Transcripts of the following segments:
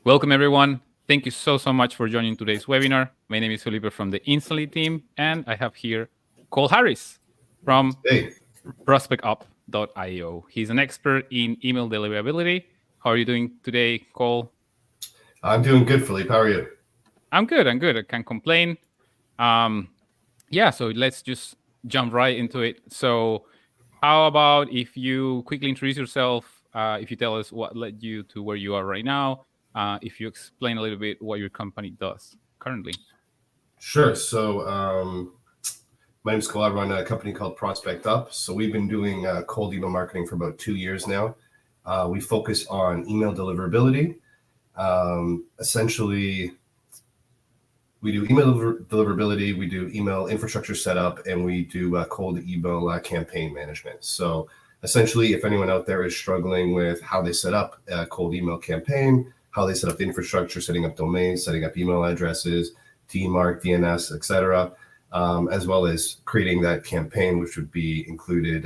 Welcome, everyone. Thank you so much for joining today's webinar. My name is Felipe from the Instantly team, and I have here Cole Harris from prospectup.io. He's an expert in email deliverability. How are you doing today, Cole? I'm doing good, Felipe. How are you? I'm good. I can't complain. So let's just jump right into it. So how about if you quickly introduce yourself, if you tell us what led you to where you are right now, if you explain a little bit what your company does currently. Sure. My name is Cole. I run a company called Prospect Up. So we've been doing cold email marketing for about 2 years now. We focus on email deliverability. Essentially, we do email deliverability, we do email infrastructure setup, and we do cold email campaign management. So essentially, if anyone out there is struggling with how they set up a cold email campaign, how they set up the infrastructure, setting up domains, setting up email addresses, DMARC, DNS, etc., as well as creating that campaign, which would be included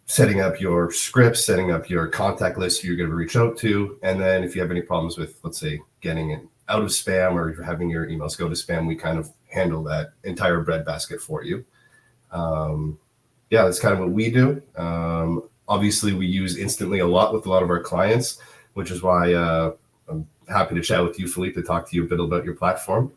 setting up your scripts, setting up your contact list you're going to reach out to. And then if you have any problems with, let's say, getting it out of spam or having your emails go to spam, we kind of handle that entire breadbasket for you. That's kind of what we do. Obviously, we use Instantly a lot with a lot of our clients, which is why I'm happy to chat with you, Philippe, to talk to you a bit about your platform.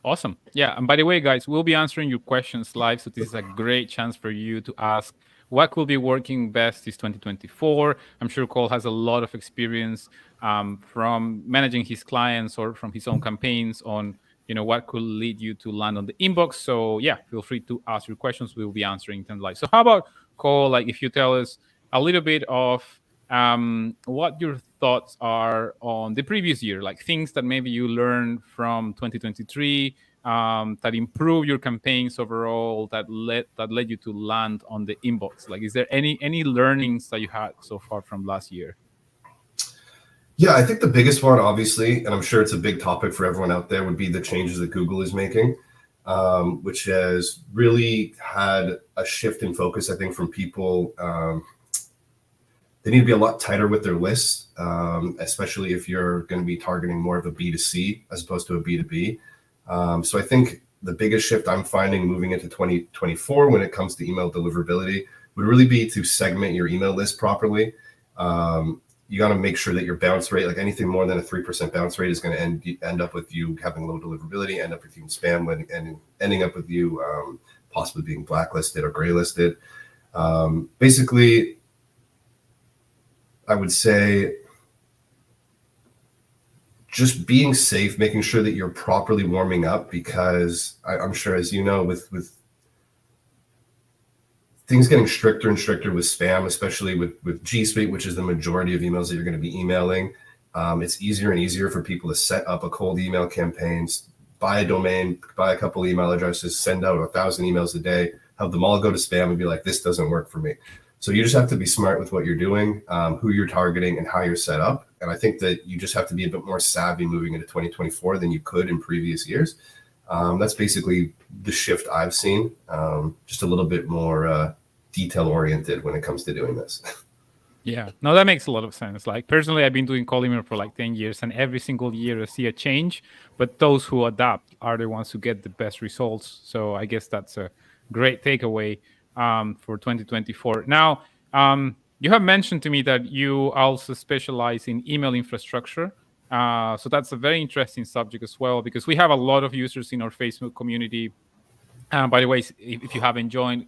Awesome. Yeah. And by the way, guys, we'll be answering your questions live. So this is a great chance for you to ask what could be working best this 2024. I'm sure Cole has a lot of experience from managing his clients or from his own campaigns on, what could lead you to land on the inbox. So yeah, feel free to ask your questions. We'll be answering them live. So how about, Cole, like if you tell us a little bit of what your thoughts are on the previous year, like things that maybe you learned from 2023 that improve your campaigns overall, that led you to land on the inbox. Like, is there any learnings that you had so far from last year? Yeah, I think the biggest one, obviously, and I'm sure it's a big topic for everyone out there, would be the changes that Google is making, which has really had a shift in focus, I think, from people. They need to be a lot tighter with their lists, especially if you're going to be targeting more of a B2C as opposed to a B2B. So I think the biggest shift I'm finding moving into 2024 when it comes to email deliverability would really be to segment your email list properly. You got to make sure that your bounce rate, like anything more than a 3% bounce rate, is going to end up with you having low deliverability, end up with you in spam, and ending up with you possibly being blacklisted or graylisted. Basically, I would say just being safe, making sure that you're properly warming up, because I'm sure, as you know, with things getting stricter and stricter with spam, especially with G Suite, which is the majority of emails that you're going to be emailing, it's easier and easier for people to set up a cold email campaigns, buy a domain, buy a couple email addresses, send out 1,000 emails a day, have them all go to spam and be like, this doesn't work for me. So you just have to be smart with what you're doing, who you're targeting, and how you're set up. And I think that you just have to be a bit more savvy moving into 2024 than you could in previous years. That's basically the shift I've seen, just a little bit more detail-oriented when it comes to doing this. Yeah, no, that makes a lot of sense. Like personally, I've been doing cold email for like 10 years, and every single year I see a change, but those who adapt are the ones who get the best results. So I guess that's a great takeaway for 2024. Now, you have mentioned to me that you also specialize in email infrastructure. So that's a very interesting subject as well, because we have a lot of users in our Facebook community. By the way, if you haven't joined,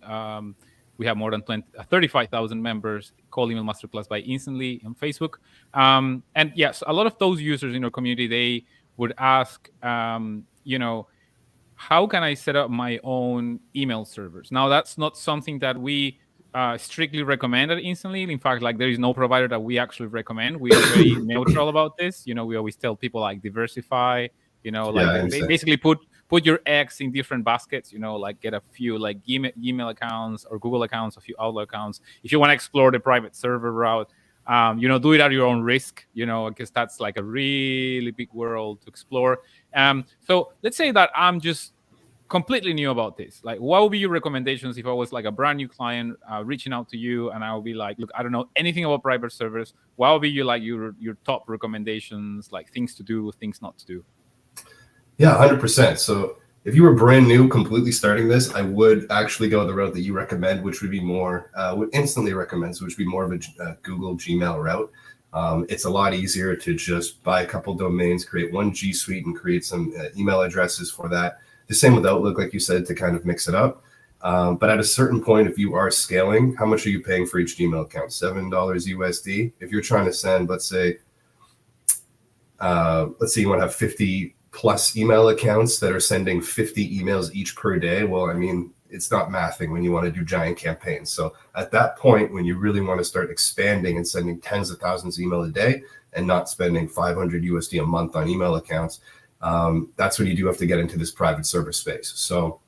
we have more than 35,000 members. Call Email Masterclass by Instantly on Facebook. And yes, a lot of those users in our community, they would ask, how can I set up my own email servers? Now, that's not something that we strictly recommend at Instantly. In fact, like there is no provider that we actually recommend. We are very neutral about this. We always tell people like diversify, basically put your eggs in different baskets, like get a few like email accounts or Google accounts, a few Outlook accounts. If you want to explore the private server route, do it at your own risk, because that's like a really big world to explore. So let's say that I'm just completely new about this, like what would be your recommendations if I was like a brand new client reaching out to you, and I will be like, look, I don't know anything about private servers. What would be your top recommendations, like things to do, things not to do? Yeah, 100%. So if you were brand new, completely starting this, I would actually go the route that you recommend, which would be more, would instantly recommend, which would be more of a Google Gmail route. It's a lot easier to just buy a couple domains, create one G Suite, and create some email addresses for that. The same with Outlook, like you said, to kind of mix it up. But at a certain point, if you are scaling, how much are you paying for each Gmail account? $7 USD. If you're trying to send, let's say you want to have 50 plus email accounts that are sending 50 emails each per day. Well, I mean, it's not mathing when you want to do giant campaigns. So at that point, when you really want to start expanding and sending tens of thousands of email a day and not spending 500 USD a month on email accounts, that's when you do have to get into this private server space. So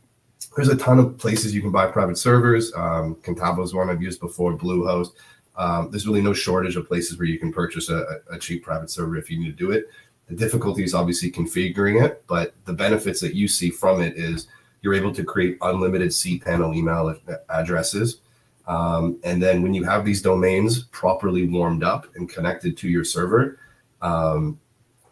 there's a ton of places you can buy private servers. Contabo is one I've used before, Bluehost. There's really no shortage of places where you can purchase a cheap private server if you need to do it. The difficulty is obviously configuring it, but the benefits that you see from it is you're able to create unlimited cPanel email addresses. And then when you have these domains properly warmed up and connected to your server,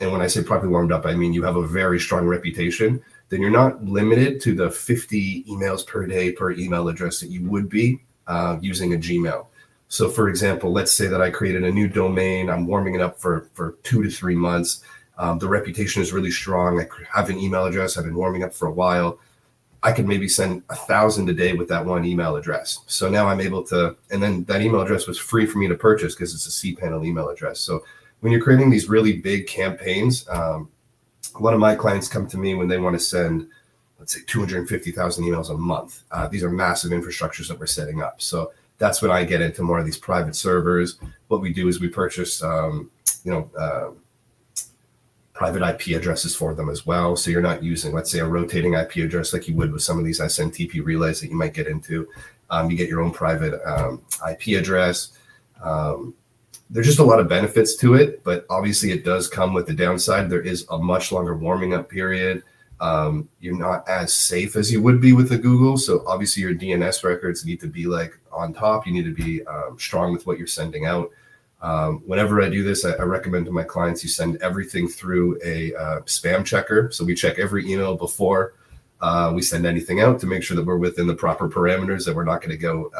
and when I say properly warmed up, I mean you have a very strong reputation, then you're not limited to the 50 emails per day per email address that you would be using a Gmail. So for example, let's say that I created a new domain, I'm warming it up for 2 to 3 months. The reputation is really strong. I have an email address I've been warming up for a while. I could maybe send 1,000 a day with that one email address. So now I'm able to, and then that email address was free for me to purchase because it's a cPanel email address. So when you're creating these really big campaigns, a lot of my clients come to me when they want to send, let's say 250,000 emails a month. These are massive infrastructures that we're setting up. So that's when I get into more of these private servers. What we do is we purchase, private IP addresses for them as well. So you're not using, let's say, a rotating IP address like you would with some of these SMTP relays that you might get into. You get your own private IP address. There's just a lot of benefits to it, but obviously it does come with the downside. There is a much longer warming up period. You're not as safe as you would be with the Google. So obviously your DNS records need to be like on top. You need to be strong with what you're sending out. Whenever I do this, I recommend to my clients you send everything through a spam checker. So we check every email before we send anything out to make sure that we're within the proper parameters, that we're not going to go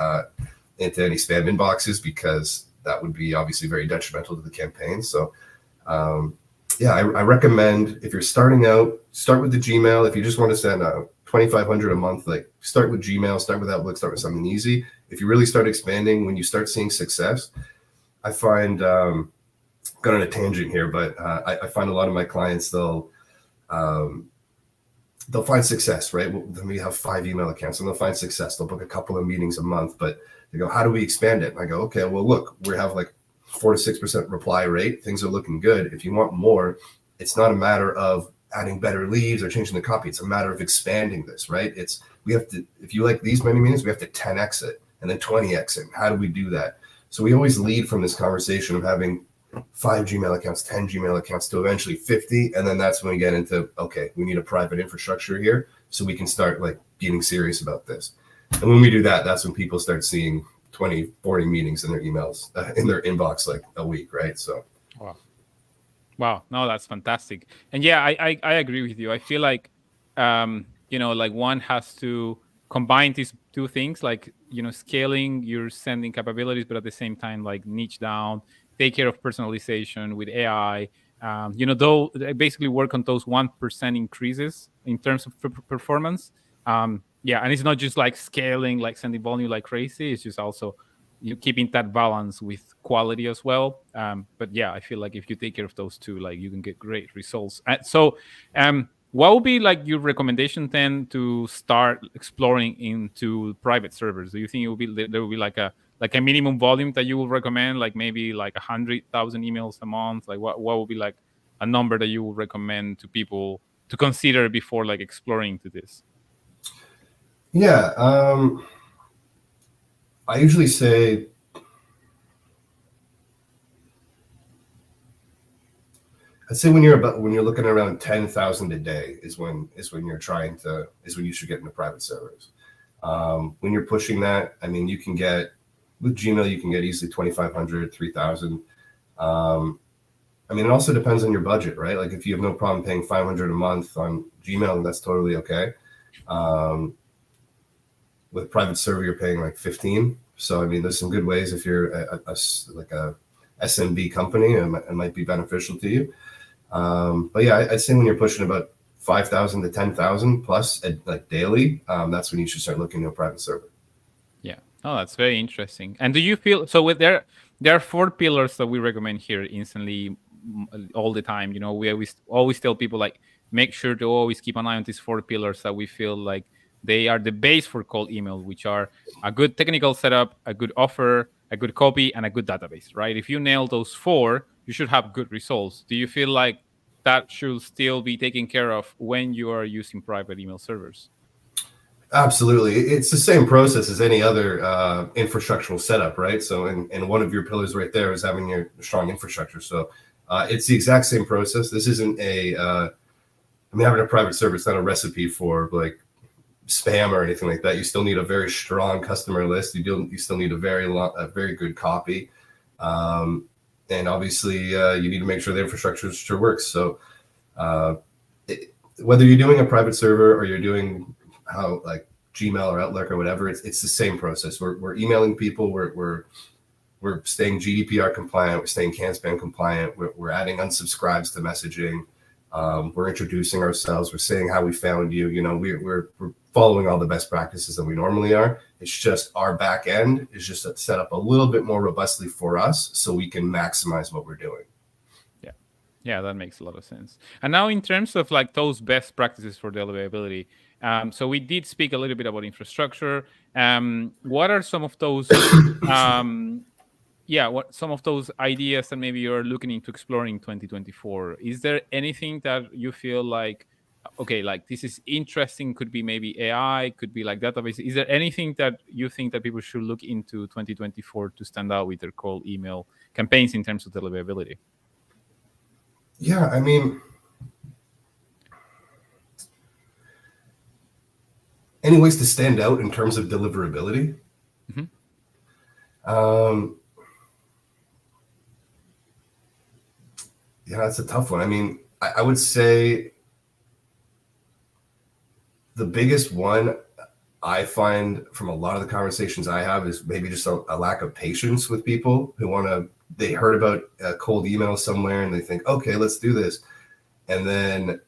into any spam inboxes, because that would be obviously very detrimental to the campaign. So I recommend, if you're starting out, start with the Gmail. If you just want to send 2,500 a month, like start with Gmail, start with Outlook, start with something easy. If you really start expanding, when you start seeing success, I find, got on a tangent here, but I find a lot of my clients, they'll find success, right? Then we have 5 email accounts and they'll find success. They'll book a couple of meetings a month, but they go, how do we expand it? And I go, okay, well, look, we have like 4 to 6% reply rate. Things are looking good. If you want more, it's not a matter of adding better leads or changing the copy. It's a matter of expanding this, right? We have to, if you like these many meetings, we have to 10x it and then 20x it. How do we do that? So we always lead from this conversation of having 5 Gmail accounts, 10 Gmail accounts, to eventually 50. And then that's when we get into, okay, we need a private infrastructure here so we can start like getting serious about this. And when we do that, that's when people start seeing 20, 40 meetings in their emails, in their inbox, like a week, right? So. Wow. No, that's fantastic. And yeah, I agree with you. I feel like, like one has to combine these two things, like, scaling your sending capabilities, but at the same time, like niche down, take care of personalization with AI, though basically work on those 1% increases in terms of performance. And it's not just like scaling, like sending volume like crazy. It's just also keeping that balance with quality as well. But yeah, I feel like if you take care of those two, like you can get great results. What would be like your recommendation then to start exploring into private servers? Do you think there will be like a minimum volume that you will recommend, like maybe like 100,000 emails a month? Like what would be like a number that you would recommend to people to consider before like exploring to this? Yeah, I usually say I'd say when you're looking around 10,000 a day is when you should get into private servers. When you're pushing that, I mean, you can get with Gmail, you can get easily 2,500, 3,000. I mean, it also depends on your budget, right? Like if you have no problem paying 500 a month on Gmail, that's totally okay. With private server, you're paying like 15. So I mean, there's some good ways if you're like a SMB company, it might be beneficial to you. But yeah, I'd say when you're pushing about 5,000 to 10,000 plus like daily, that's when you should start looking at a private server. Yeah. Oh, that's very interesting. And do you feel so? With there are 4 pillars that we recommend here instantly, all the time. You know, we always tell people like make sure to always keep an eye on these 4 pillars that we feel like they are the base for cold email, which are a good technical setup, a good offer, a good copy, and a good database. Right? If you nail those 4, you should have good results. Do you feel like that should still be taken care of when you are using private email servers? Absolutely. It's the same process as any other infrastructural setup, right? So, and one of your pillars right there is having your strong infrastructure. So it's the exact same process. This isn't having a private server, it's not a recipe for like spam or anything like that. You still need a very strong customer list. You still need a very good copy. And obviously you need to make sure the infrastructure sure works. So whether you're doing a private server or you're doing how like Gmail or Outlook or whatever, it's the same process. We're emailing people. We're staying GDPR compliant. We're staying CAN spam compliant. We're adding unsubscribes to messaging. We're introducing ourselves. We're saying how we found you. You know, we're following all the best practices that we normally are. It's just our back end is just set up a little bit more robustly for us, so we can maximize what we're doing. Yeah, that makes a lot of sense. And now, in terms of like those best practices for deliverability, so we did speak a little bit about infrastructure. What are some of those? What some of those ideas that maybe you're looking into exploring in 2024? Is there anything that you feel like, okay, like this is interesting? Could be maybe AI, could be like database. Is there anything that you think that people should look into 2024 to stand out with their cold email campaigns in terms of deliverability? Yeah, I mean, any ways to stand out in terms of deliverability? Mm-hmm. Yeah, that's a tough one. I mean, I would say the biggest one I find from a lot of the conversations I have is maybe just a lack of patience with people who they heard about a cold email somewhere and they think, okay, let's do this. And then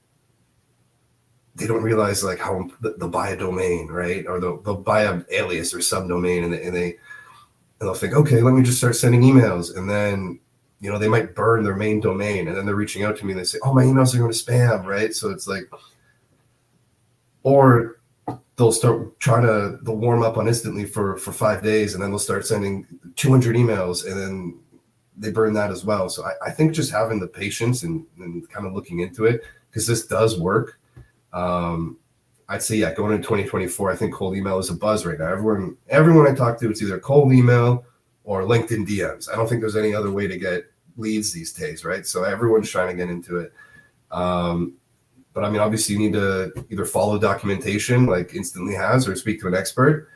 they don't realize like how they'll buy a domain, right? Or they'll buy an alias or subdomain and they'll think, okay, let me just start sending emails. And then, you know, they might burn their main domain and then they're reaching out to me and they say, oh, my emails are going to spam, right? So it's like, or they'll warm up on instantly for 5 days and then they'll start sending 200 emails and then they burn that as well. So I think just having the patience and kind of looking into it, because this does work. I'd say, yeah, going into 2024, I think cold email is a buzz right now. Everyone I talk to, it's either cold email or LinkedIn DMs. I don't think there's any other way to get leads these days, right? So everyone's trying to get into it. But I mean, obviously you need to either follow documentation like Instantly has or speak to an expert.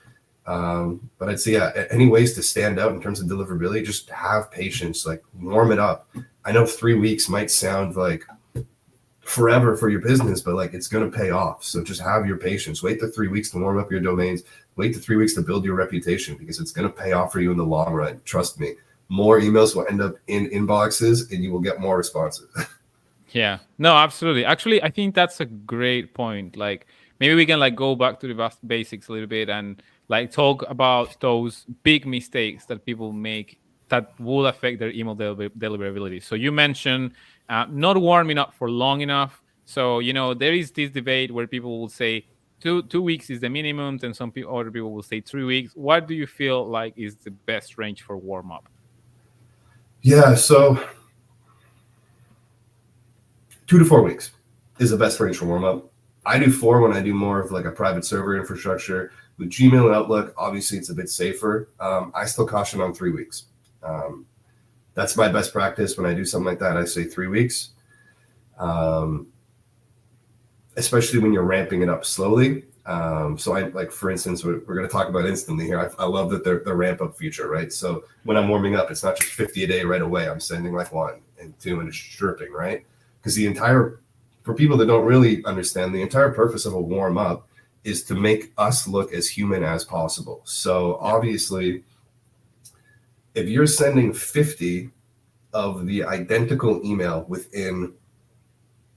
But I'd say, yeah, any ways to stand out in terms of deliverability, just have patience, like warm it up. I know 3 weeks might sound like forever for your business, but like it's going to pay off. So just have your patience. Wait the 3 weeks to warm up your domains. Wait the 3 weeks to build your reputation, because it's going to pay off for you in the long run. Trust me. More emails will end up in inboxes and you will get more responses. Yeah, no, absolutely. Actually, I think that's a great point. Like maybe we can like go back to the basics a little bit and like talk about those big mistakes that people make that will affect their email deliverability. So you mentioned not warming up for long enough. So, you know, there is this debate where people will say 2 weeks is the minimum, and other people will say 3 weeks. What do you feel like is the best range for warm up? Yeah, so 2 to 4 weeks is the best range for warm up. I do 4 when I do more of like a private server infrastructure. With Gmail and Outlook, obviously it's a bit safer. I still caution on 3 weeks. That's my best practice. When I do something like that, I say 3 weeks. um, especially when you're ramping it up slowly. So I like, for instance, we're going to talk about instantly here. I love that the ramp up feature, right? So when I'm warming up, it's not just 50 a day right away. I'm sending like 1 and 2 and it's dripping, right? Because for people that don't really understand, the entire purpose of a warm up is to make us look as human as possible. So obviously, if you're sending 50 of the identical email within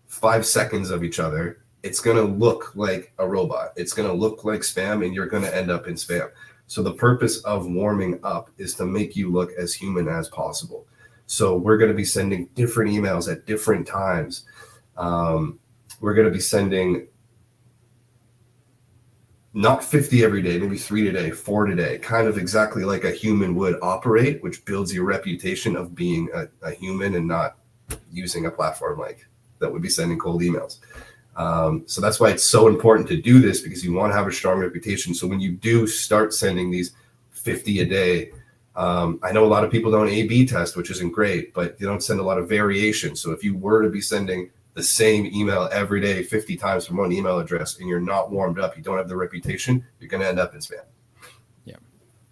5 seconds of each other, it's going to look like a robot. It's going to look like spam, and you're going to end up in spam. So the purpose of warming up is to make you look as human as possible. So we're going to be sending different emails at different times. We're going to be sending not 50 every day, maybe 3 today, 4 today, kind of exactly like a human would operate, which builds your reputation of being a human and not using a platform like that would be sending cold emails. So that's why it's so important to do this, because you want to have a strong reputation. So when you do start sending these 50 a day, I know a lot of people don't A/B test, which isn't great, but you don't send a lot of variation. So if you were to be sending the same email every day 50 times from one email address and you're not warmed up, you don't have the reputation, you're going to end up in spam.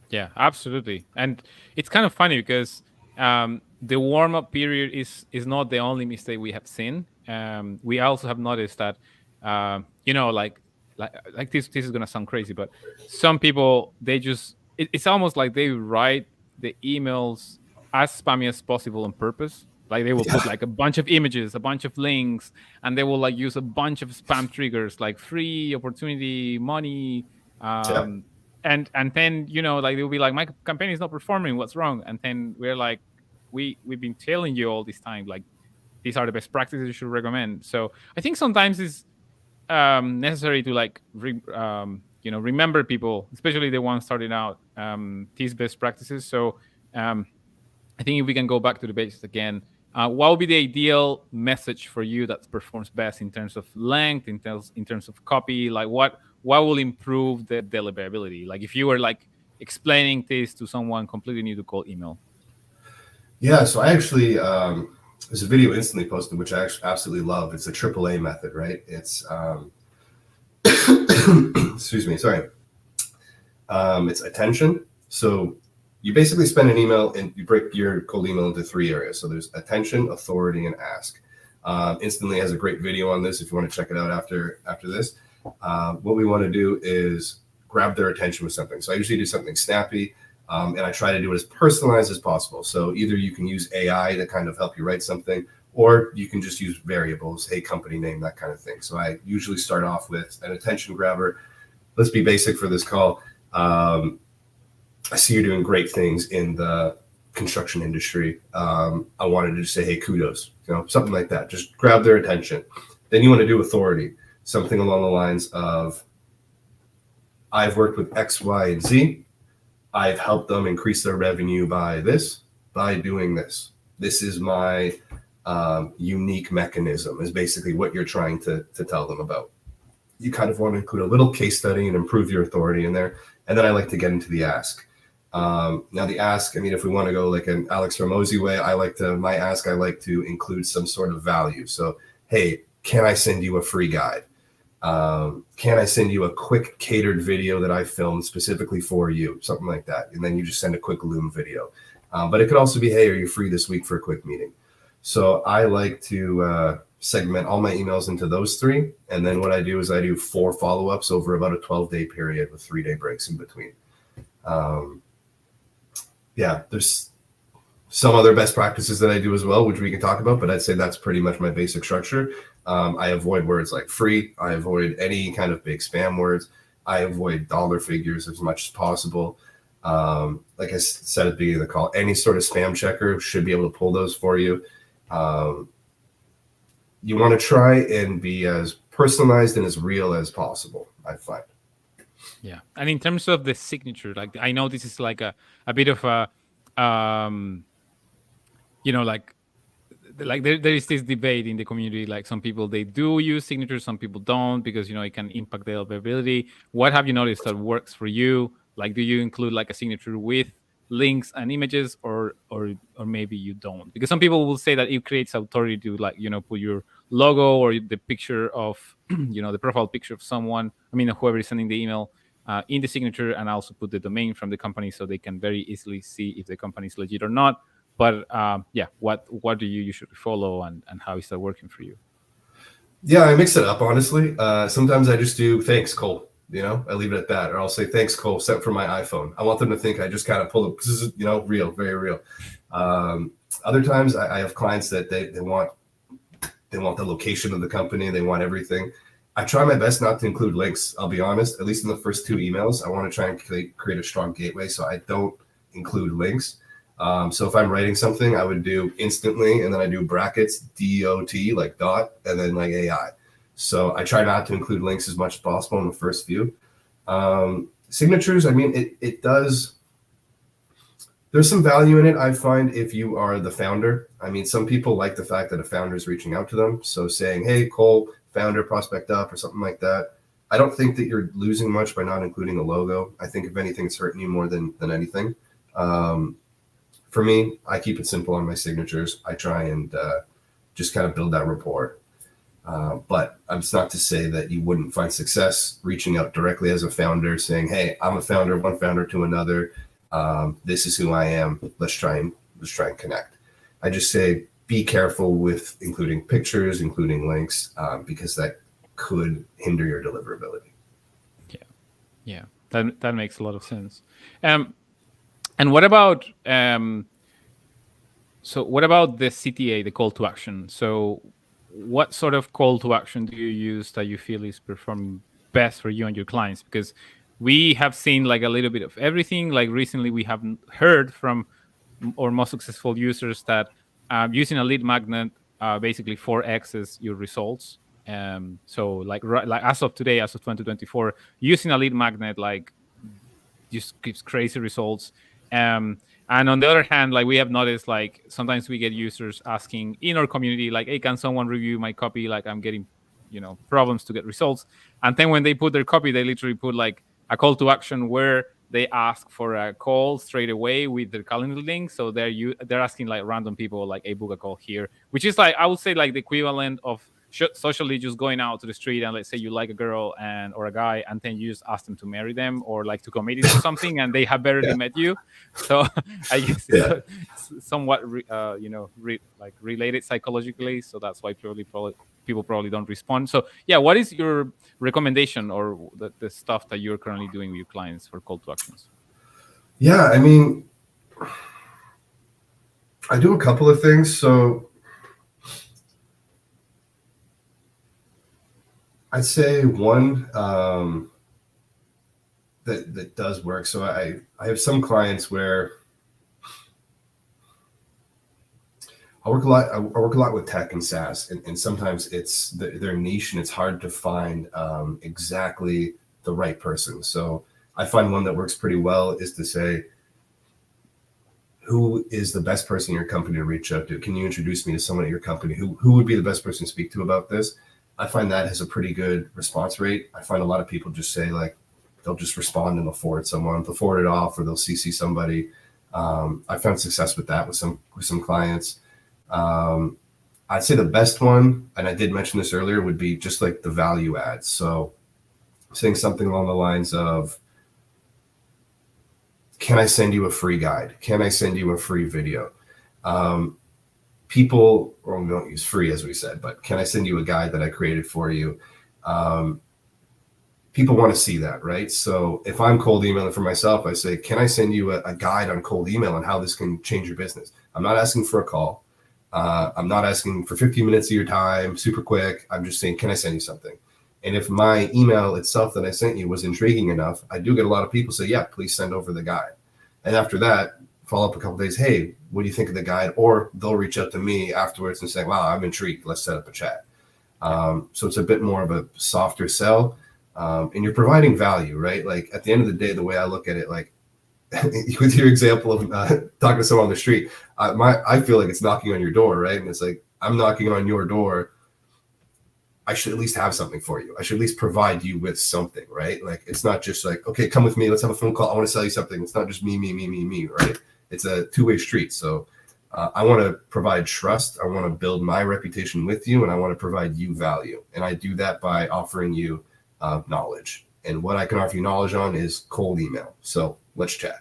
Yeah, absolutely. And it's kind of funny because the warm up period is not the only mistake we have seen. We also have noticed that like this is gonna sound crazy, but some people, they just it's almost like they write the emails as spammy as possible on purpose. Like they will put like a bunch of images, a bunch of links, and they will like use a bunch of spam triggers like free, opportunity, money, Yeah. and then like they'll be like, my campaign is not performing, what's wrong? And then we're like, we've been telling you all this time, like, these are the best practices you should recommend. So I think sometimes it's necessary to like remember people, especially the ones starting out, these best practices. So I think if we can go back to the basics again, what would be the ideal message for you that performs best in terms of length, in terms of copy? Like what will improve the deliverability? Like if you were like explaining this to someone completely new to cold email. Yeah. So I actually, there's a video instantly posted, which I actually absolutely love. It's a AAA method, right? It's, excuse me, sorry. It's attention. So you basically spend an email and you break your cold email into 3 areas. So there's attention, authority, and ask. Instantly has a great video on this if you want to check it out after this. What we want to do is grab their attention with something. So I usually do something snappy, and I try to do it as personalized as possible. So either you can use AI to kind of help you write something, or you can just use variables, hey, company name, that kind of thing. So I usually start off with an attention grabber. Let's be basic for this call. I see you're doing great things in the construction industry. I wanted to just say, hey, kudos, something like that. Just grab their attention. Then you want to do authority, something along the lines of, I've worked with X, Y, and Z. I've helped them increase their revenue by this, by doing this. This is my unique mechanism, is basically what you're trying to tell them about. You kind of want to include a little case study and improve your authority in there. And then I like to get into the ask. Now the ask, I mean, if we want to go like an Alex Ramosi way, I like to include some sort of value. So, hey, can I send you a free guide? Can I send you a quick catered video that I filmed specifically for you? Something like that. And then you just send a quick Loom video. But it could also be, hey, are you free this week for a quick meeting? So I like to segment all my emails into those 3. And then what I do is I do 4 follow-ups over about a 12-day period with 3-day breaks in between. Yeah, there's some other best practices that I do as well, which we can talk about, but I'd say that's pretty much my basic structure. I avoid words like free. I avoid any kind of big spam words. I avoid dollar figures as much as possible. Like I said at the beginning of the call, any sort of spam checker should be able to pull those for you. You want to try and be as personalized and as real as possible, I find. Yeah. And in terms of the signature, like I know this is like a bit of a like there is this debate in the community. Like some people, they do use signatures, some people don't, because it can impact the availability. What have you noticed that works for you? Like, do you include like a signature with links and images, or maybe you don't, because some people will say that it creates authority to, like, put your logo or the picture of the profile picture of someone, whoever is sending the email, in the signature, and also put the domain from the company so they can very easily see if the company is legit or not. But yeah, what do you usually follow, and how is that working for you? Yeah, I mix it up, honestly. Sometimes I just do thanks, Cole. I leave it at that, or I'll say thanks, Cole, sent from my iPhone. I want them to think I just kind of pull up, real, very real. Other times I have clients that they want the location of the company, they want everything. I try my best not to include links. I'll be honest. At least in the first 2 emails, I want to try and create a strong gateway, so I don't include links. So if I'm writing something, I would do instantly, and then I do brackets, DOT, like dot, and then like AI. So I try not to include links as much as possible in the first few. Signatures, it does, there's some value in it, I find, if you are the founder. Some people like the fact that a founder is reaching out to them. So saying, hey, Cole, founder, prospect up, or something like that. I don't think that you're losing much by not including a logo. I think if anything, it's hurting you more than anything. For me, I keep it simple on my signatures. I try and just kind of build that rapport. But it's not to say that you wouldn't find success reaching out directly as a founder, saying, hey, I'm a founder, one founder to another. This is who I am. Let's try and connect. I just say, be careful with including pictures, including links, because that could hinder your deliverability. Yeah, that makes a lot of sense. And what about what about the CTA, the call to action? So what sort of call to action do you use that you feel is performing best for you and your clients? Because we have seen like a little bit of everything. Like recently, we have heard from our most successful users that using a lead magnet basically 4x's your results. So like as of today, as of 2024, using a lead magnet like just gives crazy results. And on the other hand, like we have noticed, like sometimes we get users asking in our community, like, hey, can someone review my copy? Like I'm getting, problems to get results. And then when they put their copy, they literally put like a call to action where they ask for a call straight away with their calendar link. So they're asking like random people, like, hey, book a call here, which is like, I would say like the equivalent of socially just going out to the street and let's say you like a girl or a guy, and then you just ask them to marry them or like to commit into something, and they have barely met you. So I guess it's somewhat related psychologically. So that's why people probably don't respond. So yeah, what is your recommendation or the stuff that you're currently doing with your clients for call to actions? Yeah, I do a couple of things. So I'd say one that does work. So I have some clients where I work a lot with tech and SaaS, and sometimes it's their niche, and it's hard to find exactly the right person. So I find one that works pretty well is to say, who is the best person in your company to reach out to? Can you introduce me to someone at your company who would be the best person to speak to about this? I find that has a pretty good response rate. I find a lot of people just say, like, they'll just respond and they'll forward it off, or they'll CC somebody. I found success with that with some clients. I'd say the best one, and I did mention this earlier, would be just like the value ads. So saying something along the lines of, can I send you a free guide? Can I send you a free video? People, or we don't use free as we said, but can I send you a guide that I created for you? People want to see that, right? So if I'm cold emailing for myself, I say, can I send you a guide on cold email and how this can change your business? I'm not asking for a call. I'm not asking for 15 minutes of your time, super quick. I'm just saying, can I send you something? And if my email itself that I sent you was intriguing enough, I do get a lot of people say, yeah, please send over the guide. And after that, follow up a couple of days, hey, what do you think of the guide? Or they'll reach out to me afterwards and say, wow, I'm intrigued. Let's set up a chat. So it's a bit more of a softer sell. And you're providing value, right? Like at the end of the day, the way I look at it, like with your example of talking to someone on the street, I feel like it's knocking on your door, right? And it's like, I'm knocking on your door. I should at least have something for you. I should at least provide you with something, right? Like, it's not just like, okay, come with me, let's have a phone call, I want to sell you something. It's not just me, right? It's a two-way street. So I want to provide trust. I want to build my reputation with you, and I want to provide you value. And I do that by offering you knowledge. And what I can offer you knowledge on is cold email. So let's chat.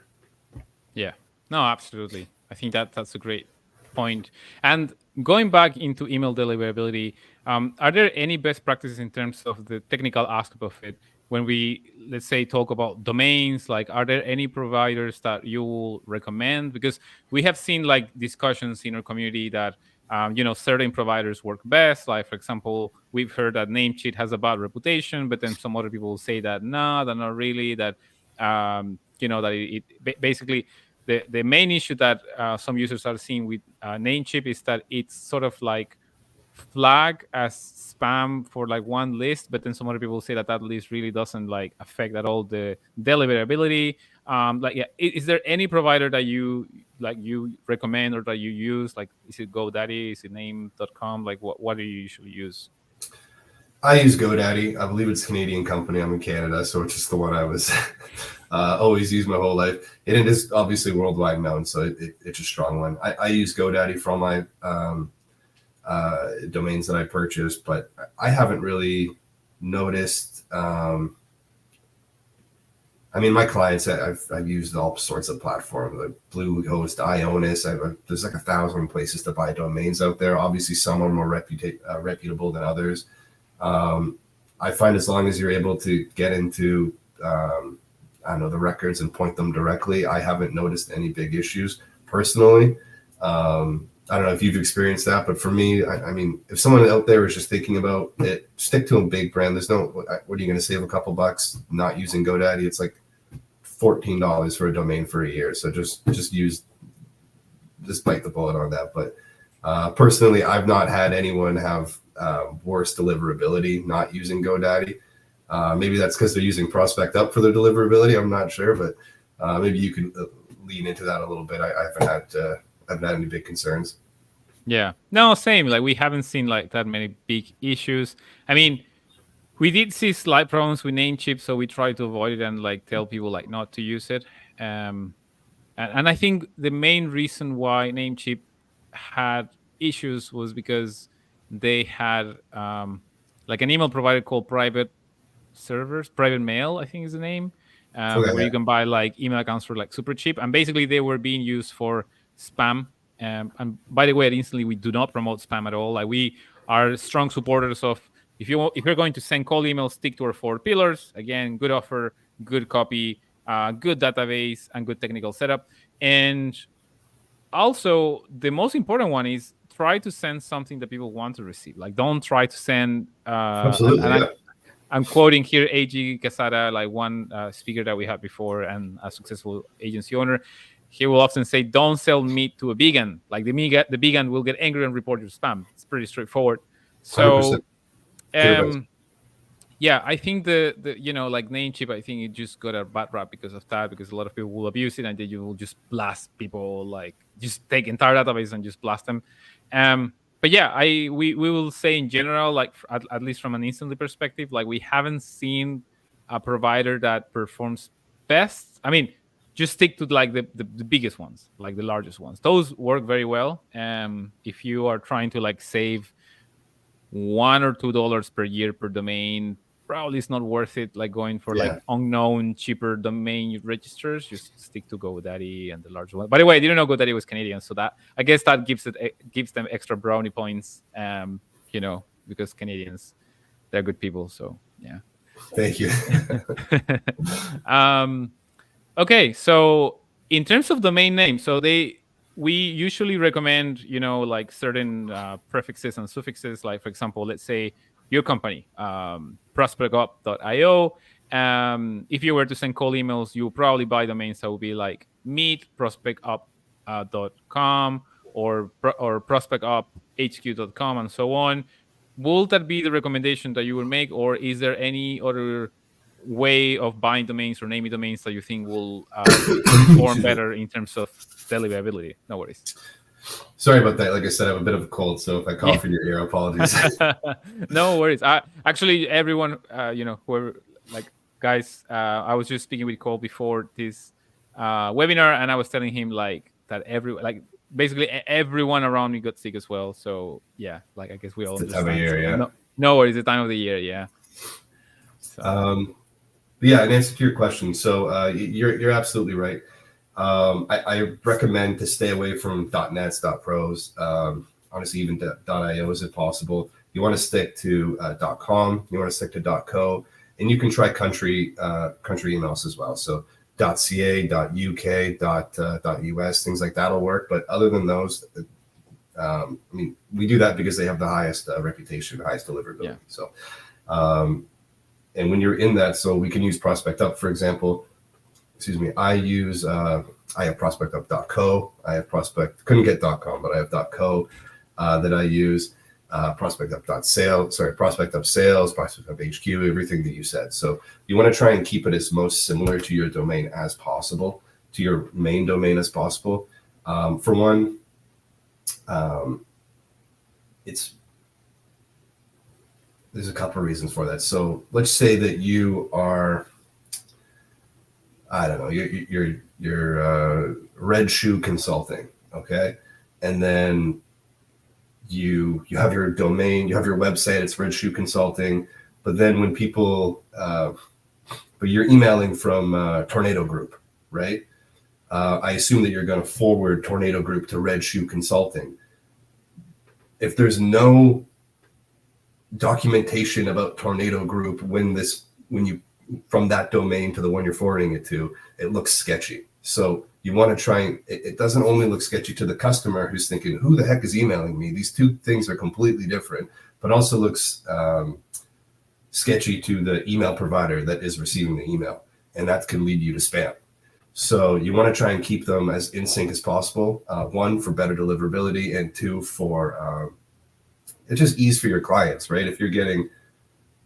Yeah. No, absolutely. I think that's a great point. And going back into email deliverability, are there any best practices in terms of the technical aspect of it? When we, let's say, talk about domains, like, are there any providers that you will recommend? Because we have seen like discussions in our community that certain providers work best. Like, for example, we've heard that Namecheap has a bad reputation, but then some other people will say that no, they're not really. That that basically the main issue that some users are seeing with Namecheap is that it's sort of like flag as spam for like one list, but then some other people say that that list really doesn't like affect at all the deliverability. Is there any provider that you recommend or that you use? Like, is it GoDaddy? Is it Name.com? Like, what do you usually use? I use GoDaddy. I believe it's a Canadian company. I'm in Canada, so it's just the one I was always used my whole life. And it is obviously worldwide known, so it's a strong one. I use GoDaddy for all my domains that I purchased, but I haven't really noticed. My clients, I've used all sorts of platforms, like Bluehost, Ionis. There's like 1,000 places to buy domains out there. Obviously, some are more reputable than others. I find as long as you're able to get into, the records and point them directly, I haven't noticed any big issues personally. I don't know if you've experienced that, but for me, if someone out there is just thinking about it, stick to a big brand. There's no, what are you going to save a couple bucks not using GoDaddy? It's like $14 for a domain for a year. So just bite the bullet on that. But personally, I've not had anyone have worse deliverability not using GoDaddy. Maybe that's because they're using Prospect Up for their deliverability. I'm not sure, but maybe you can lean into that a little bit. I haven't had any big concerns. Yeah, no, same. Like, we haven't seen like that many big issues. We did see slight problems with Namecheap, so we try to avoid it and like tell people like not to use it. And I think the main reason why Namecheap had issues was because they had like an email provider called Private Mail, I think is the name, where you can buy like email accounts for like super cheap, and basically they were being used for spam. And by the way, instantly, we do not promote spam at all. Like, we are strong supporters of, if you're going to send cold emails, stick to our 4 pillars. Again, good offer, good copy, good database, and good technical setup. And also, the most important one is try to send something that people want to receive. Like, don't try to send. Absolutely. I'm quoting here A.G. Quesada, like one speaker that we had before and a successful agency owner. He will often say, don't sell meat to a vegan. Like, the vegan will get angry and report your spam. It's pretty straightforward. So, yeah, I think the like Namecheap, I think it just got a bad rap because of that, because a lot of people will abuse it, and then you will just blast people, like just take entire database and just blast them. But yeah, we will say in general, like at least from an instantly perspective, like, we haven't seen a provider that performs best. Just stick to like the biggest ones, like the largest ones. Those work very well. If you are trying to like save $1 or $2 per year per domain, probably it's not worth it. Like, going for like unknown, cheaper domain registers, just stick to GoDaddy and the larger one. By the way, I didn't know GoDaddy was Canadian, so that, I guess, that gives them extra brownie points. Because Canadians, they're good people. So yeah. Thank you. Okay, so in terms of domain name, we usually recommend, like certain prefixes and suffixes. Like, for example, let's say your company, prospectup.io. If you were to send cold emails, you'll probably buy domains that will be like meetprospectup.com or prospectuphq.com and so on. Will that be the recommendation that you will make, or is there any other way of buying domains or naming domains that you think will perform better in terms of deliverability? No worries. Sorry about that. Like I said, I have a bit of a cold, so if I Yeah. cough in your ear, apologies. No worries. I actually everyone, whoever, like, guys, I was just speaking with Cole before this webinar, and I was telling him like that basically everyone around me got sick as well. So yeah, like I guess we It's all the time of understand. year, So yeah. no worries. The time of the year, yeah. So But yeah, in answer to your question, so you're absolutely right. I recommend to stay away from .nets, .pros, honestly, even .ios if possible. You want to stick to .com, you want to stick to .co, and you can try country emails as well. So .ca, .uk, .us, things like that'll work. But other than those, I mean, we do that because they have the highest reputation, highest yeah, deliverability. So, and when you're in that, so we can use Prospect Up, for example. Excuse me, I have prospectup.co. I have couldn't get .com, but I have .co that I use. Prospect Up Sales, Prospect Up HQ, everything that you said. So you want to try and keep it as most similar to your domain as possible, to your main domain as possible. For one, it's there's a couple of reasons for that. So let's say that you are, I don't know, you're Red Shoe Consulting, okay, and then you have your domain, you have your website, it's Red Shoe Consulting, but then when people, but you're emailing from Tornado Group, right? I assume that you're going to forward Tornado Group to Red Shoe Consulting. If there's no documentation about Tornado Group when you from that domain to the one you're forwarding it to, it looks sketchy. So you want to try and it doesn't only look sketchy to the customer who's thinking, who the heck is emailing me? These two things are completely different, but also looks sketchy to the email provider that is receiving the email. And that can lead you to spam. So you want to try and keep them as in sync as possible. One, for better deliverability, and two, for it's just ease for your clients, right? If you're getting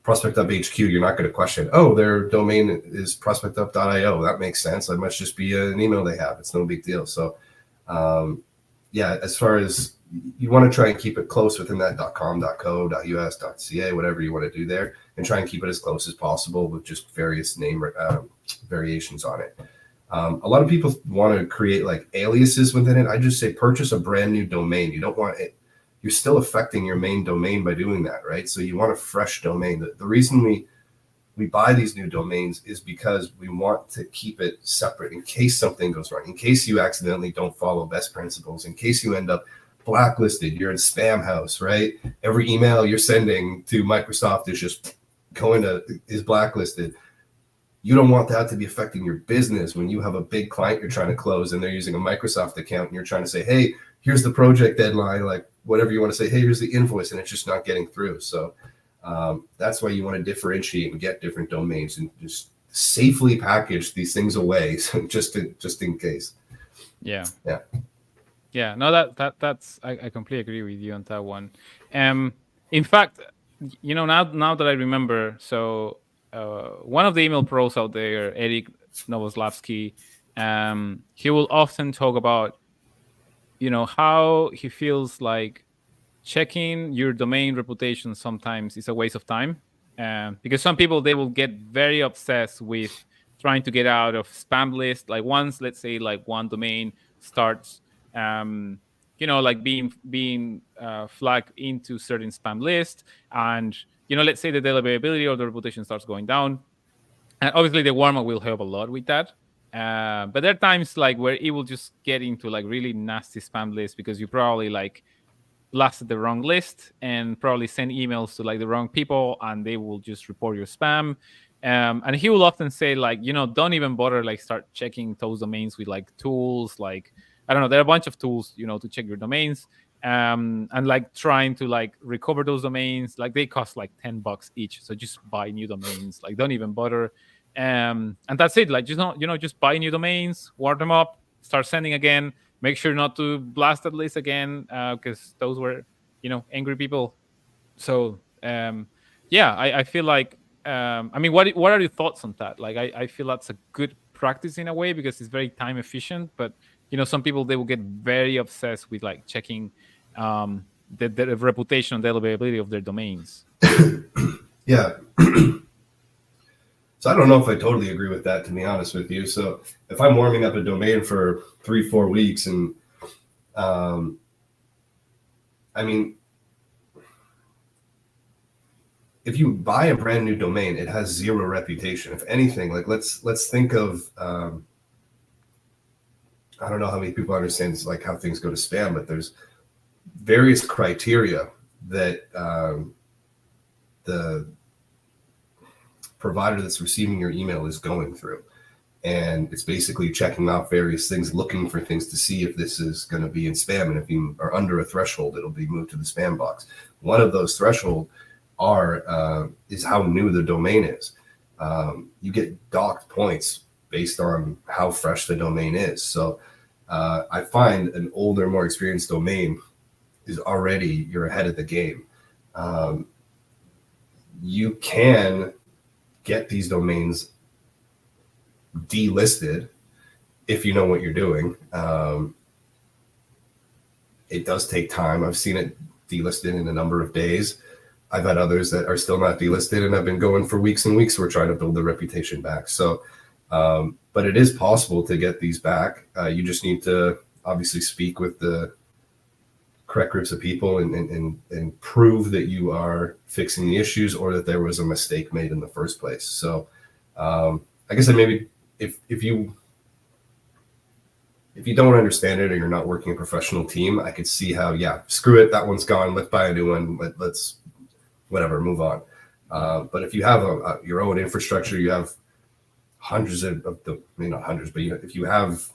Prospect Up HQ, you're not going to question, oh, their domain is prospectup.io. That makes sense. That must just be an email they have. It's no big deal. So, yeah, as far as you want to try and keep it close within that .com, .co, .us, .ca, whatever you want to do there, and try and keep it as close as possible with just various name variations on it. A lot of people want to create like aliases within it. I just say purchase a brand new domain. You don't want it. You're still affecting your main domain by doing that, right? So you want a fresh domain. The reason we buy these new domains is because we want to keep it separate in case something goes wrong, in case you accidentally don't follow best principles, in case you end up blacklisted, you're in spam house, right? Every email you're sending to Microsoft is just is blacklisted. You don't want that to be affecting your business when you have a big client you're trying to close and they're using a Microsoft account and you're trying to say, hey, here's the project deadline, like whatever you want to say, hey, here's the invoice, and it's just not getting through. So that's why you want to differentiate and get different domains and just safely package these things away, so just in case. yeah, Yeah. yeah. No, that's I completely agree with you on that one. In fact, now that I remember, so one of the email pros out there, Eric Novoslavsky, he will often talk about how he feels like checking your domain reputation sometimes is a waste of time, because some people, they will get very obsessed with trying to get out of spam list. Like once, let's say, like one domain starts like being flagged into certain spam list, and let's say the deliverability or the reputation starts going down, and obviously the Warmup will help a lot with that. But there are times like where it will just get into like really nasty spam lists because you probably like blasted the wrong list and probably send emails to like the wrong people, and they will just report your spam. And he will often say like, don't even bother like start checking those domains with like tools. Like, I don't know, there are a bunch of tools, to check your domains. And like trying to like recover those domains, like they cost like $10 each. So just buy new domains, like don't even bother. And that's it. Like, just not, just buy new domains, ward them up, start sending again. Make sure not to blast that list again, because those were, angry people. So yeah, I feel like, I mean, what are your thoughts on that? Like, I feel that's a good practice in a way because it's very time efficient, but some people, they will get very obsessed with like checking the reputation and deliverability of their domains. Yeah. So I don't know if I totally agree with that, to be honest with you. So if I'm warming up a domain for 3-4 weeks, and I mean, if you buy a brand new domain, it has zero reputation. If anything, like let's think of I don't know how many people understand like how things go to spam, but there's various criteria that the provider that's receiving your email is going through. And it's basically checking off various things, looking for things to see if this is going to be in spam. And if you are under a threshold, it'll be moved to the spam box. One of those thresholds is how new the domain is. You get docked points based on how fresh the domain is. So I find an older, more experienced domain is already, you're ahead of the game. You can get these domains delisted if you know what you're doing. It does take time. I've seen it delisted in a number of days. I've had others that are still not delisted and have been going for weeks and weeks. We're trying to build the reputation back. So, but it is possible to get these back. You just need to obviously speak with the correct groups of people and prove that you are fixing the issues or that there was a mistake made in the first place. So, I guess that maybe if you don't understand it or you're not working a professional team, I could see how, yeah, screw it, that one's gone. Let's buy a new one. Let's whatever, move on. But if you have your own infrastructure, you have hundreds of the, maybe not hundreds, but if you have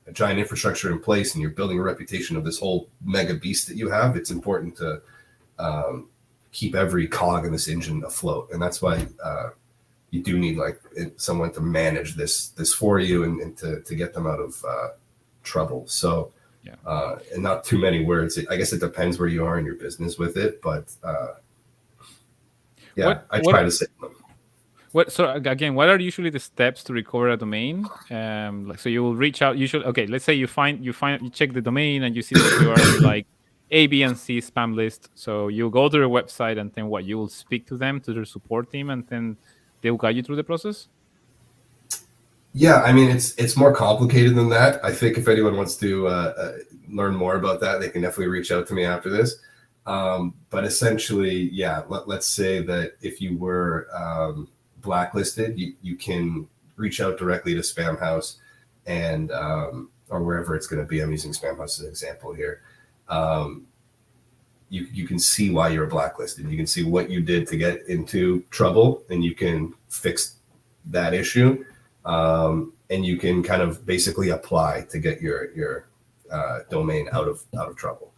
a giant infrastructure in place and you're building a reputation of this whole mega beast that you have, it's important to keep every cog in this engine afloat. And that's why you do need like someone to manage this for you and to get them out of trouble. So, yeah. And not too many words. I guess it depends where you are in your business with it, but yeah, I try to say them. So again, what are usually the steps to recover a domain? Like, so you will reach out. Okay, let's say you check the domain and you see that you are in like A, B, and C spam list. So you go to their website and then you will speak to them, to their support team, and then they'll guide you through the process. Yeah, I mean, it's more complicated than that. I think if anyone wants to learn more about that, they can definitely reach out to me after this. But essentially, yeah, let's say that if you were blacklisted, you can reach out directly to Spamhaus and or wherever it's going to be. I'm using Spamhaus as an example here. You can see why you're blacklisted. You can see what you did to get into trouble, and you can fix that issue. And you can kind of basically apply to get your domain out of trouble.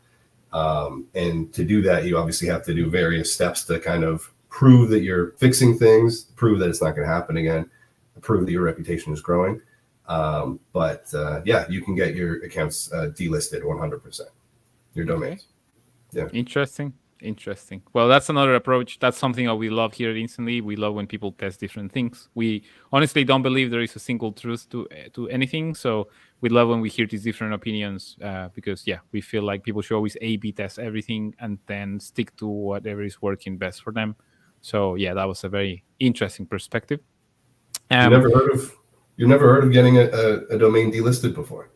And to do that, you obviously have to do various steps to kind of prove that you're fixing things, prove that it's not going to happen again, prove that your reputation is growing. But yeah, you can get your accounts delisted 100%, your domains. Yeah. Interesting. Well, that's another approach. That's something that we love here at Instantly. We love when people test different things. We honestly don't believe there is a single truth to anything. So we love when we hear these different opinions because, yeah, we feel like people should always A/B test everything and then stick to whatever is working best for them. So, yeah, that was a very interesting perspective. You've never heard of getting a domain delisted before?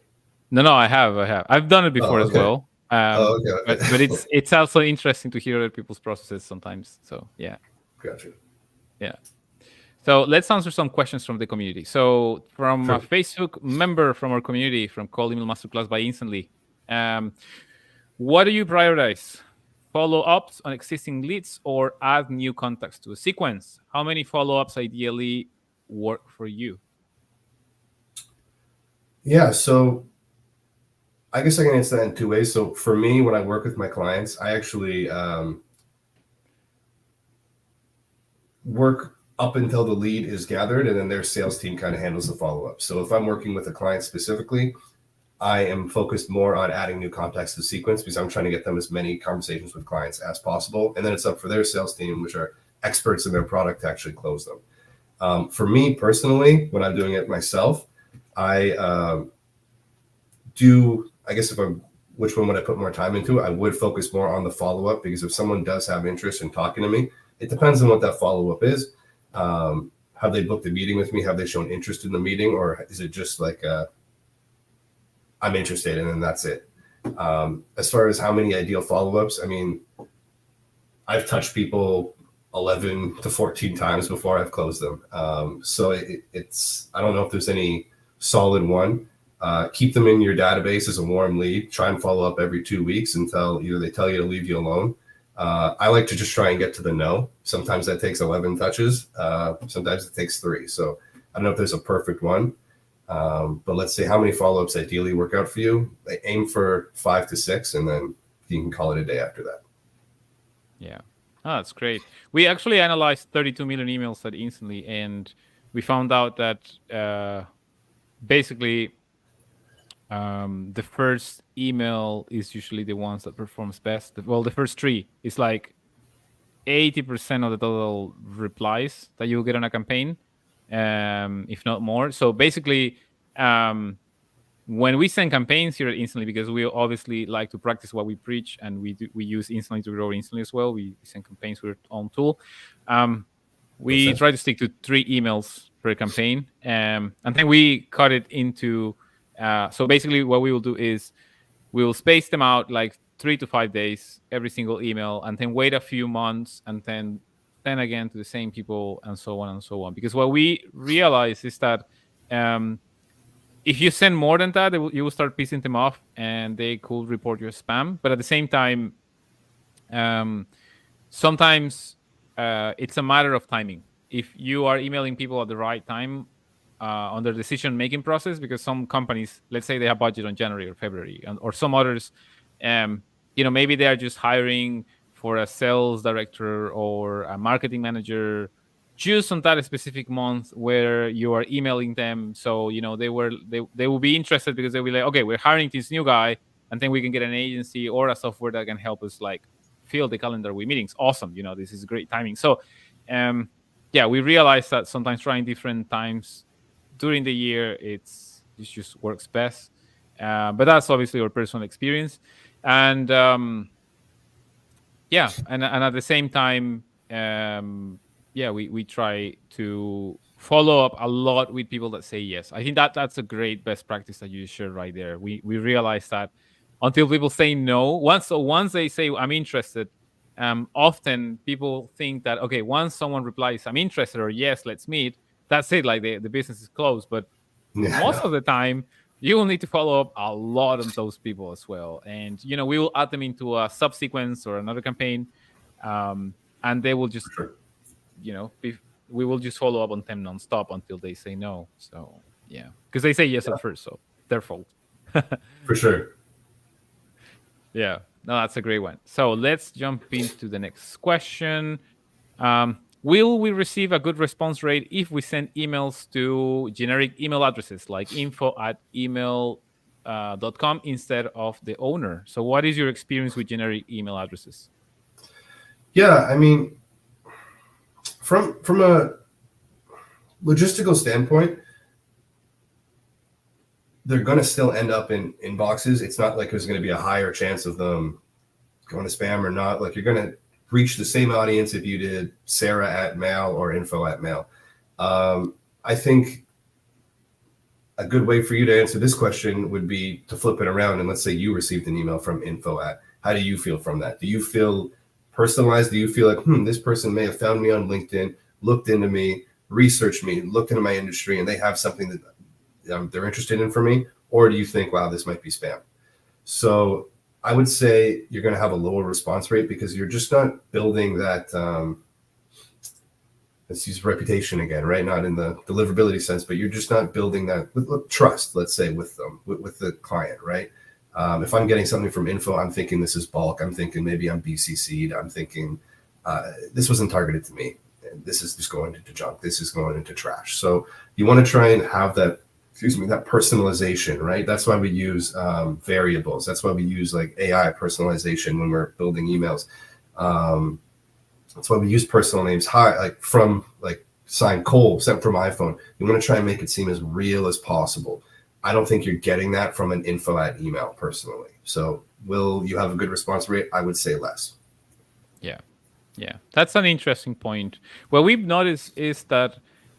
No, I have. I've done it before as well. Okay. But it's also interesting to hear other people's processes sometimes. So yeah. Gotcha. Yeah. So let's answer some questions from the community. So from a Facebook member from our community, from Call Email Masterclass by Instantly, what do you prioritize? Follow-ups on existing leads or add new contacts to a sequence? How many follow-ups ideally work for you? Yeah, so I guess I can answer that in two ways. So for me, when I work with my clients, I actually work up until the lead is gathered, and then their sales team kind of handles the follow-up. So if I'm working with a client specifically, I am focused more on adding new contacts to the sequence because I'm trying to get them as many conversations with clients as possible. And then it's up for their sales team, which are experts in their product, to actually close them. For me personally, when I'm doing it myself, I do, I guess if I'm, which one would I put more time into? I would focus more on the follow-up, because if someone does have interest in talking to me, it depends on what that follow-up is. Have they booked a meeting with me? Have they shown interest in the meeting? Or is it just like, I'm interested and then that's it? As far as how many ideal follow-ups, I mean, I've touched people 11 to 14 times before I've closed them. So it's, I don't know if there's any solid one. Keep them in your database as a warm lead. Try and follow up every 2 weeks until either they tell you to leave you alone. I like to just try and get to the no. Sometimes that takes 11 touches. Sometimes it takes 3. So I don't know if there's a perfect one. But let's say how many follow-ups ideally work out for you. I aim for 5 to 6, and then you can call it a day after that. Yeah. Oh, that's great. We actually analyzed 32 million emails that instantly, and we found out that basically the first email is usually the ones that performs best. Well, the first 3 is like 80% of the total replies that you'll get on a campaign, if not more. So basically, when we send campaigns here at Instantly, because we obviously like to practice what we preach, and we use Instantly to grow instantly as well. We send campaigns with our own tool. We try to stick to 3 emails per campaign, and then we cut it into. So basically, what we will do is we will space them out like 3 to 5 days every single email, and then wait a few months, and then again to the same people, and so on and so on. Because what we realize is that if you send more than that, you will start pissing them off, and they could report your spam. But at the same time, sometimes it's a matter of timing. If you are emailing people at the right time on their decision-making process, because some companies, let's say they have budget on January or February, or some others, maybe they are just hiring for a sales director or a marketing manager just on that specific month where you are emailing them. So, they will be interested because they'll be like, okay, we're hiring this new guy, and then we can get an agency or a software that can help us like fill the calendar with meetings. Awesome. This is great timing. So, we realize that sometimes trying different times during the year, it just works best. But that's obviously our personal experience. And and at the same time, we try to follow up a lot with people that say yes. I think that's a great best practice that you shared right there. We realize that until people say no, once they say I'm interested, often people think that, okay, once someone replies I'm interested or yes, let's meet, that's it, like the business is closed. But most of the time, you will need to follow up a lot on those people as well. And, we will add them into a subsequence or another campaign. And they will just, we will just follow up on them nonstop until they say no. So, yeah, because they say yes at first. So their fault. For sure. Yeah, no, that's a great one. So let's jump into the next question. Will we receive a good response rate if we send emails to generic email addresses like info@email.com instead of the owner? So what is your experience with generic email addresses? Yeah, I mean, from a logistical standpoint, they're going to still end up in inboxes. It's not like there's going to be a higher chance of them going to spam or not. Like, you're going to reach the same audience if you did Sarah@mail or info@mail. I think a good way for you to answer this question would be to flip it around. And let's say you received an email from info@. How do you feel from that? Do you feel personalized? Do you feel like, this person may have found me on LinkedIn, looked into me, researched me, looked into my industry, and they have something that they're interested in for me? Or do you think, wow, this might be spam? So I would say you're going to have a lower response rate because you're just not building that, let's use reputation again, right? Not in the deliverability sense, but you're just not building that trust, let's say, with them, with the client, right? If I'm getting something from info, I'm thinking this is bulk. I'm thinking maybe I'm BCC'd. I'm thinking this wasn't targeted to me. This is just going into junk. This is going into trash. So you want to try and have that, that personalization, right? That's why we use variables. That's why we use like AI personalization when we're building emails. That's why we use personal names. Hi, like signed Cole, sent from iPhone. You want to try and make it seem as real as possible. I don't think you're getting that from an info at email personally. So will you have a good response rate? I would say less. Yeah, yeah, that's an interesting point. What we've noticed is that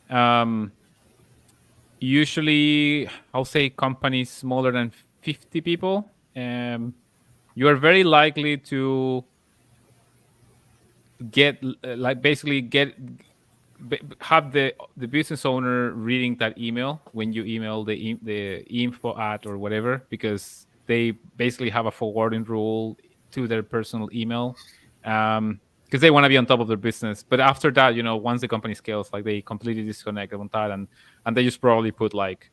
um, usually, I'll say companies smaller than 50 people, you are very likely to get like basically have the business owner reading that email when you email the info at or whatever, because they basically have a forwarding rule to their personal email, because they want to be on top of their business. But after that, once the company scales, like they completely disconnect on that, and they just probably put like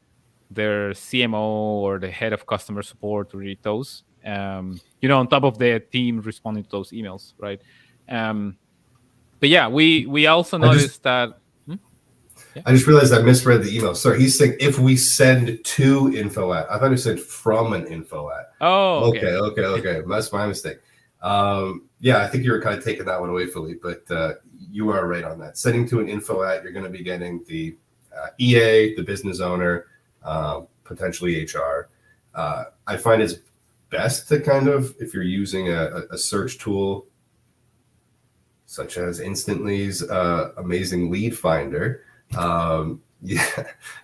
their CMO or the head of customer support to read those, on top of the team responding to those emails, right? But yeah, we also I just noticed that. Hmm? Yeah. I just realized I misread the email. Sorry, he's saying if we send to info at. I thought he said from an info at. Oh, Okay, okay. okay, okay. That's my mistake. Yeah, I think you were kind of taking that one away, Philippe, but you are right on that. Sending to an info at, you're going to be getting the EA, the business owner, potentially HR. I find it's best to kind of, if you're using a search tool such as Instantly's amazing lead finder, yeah,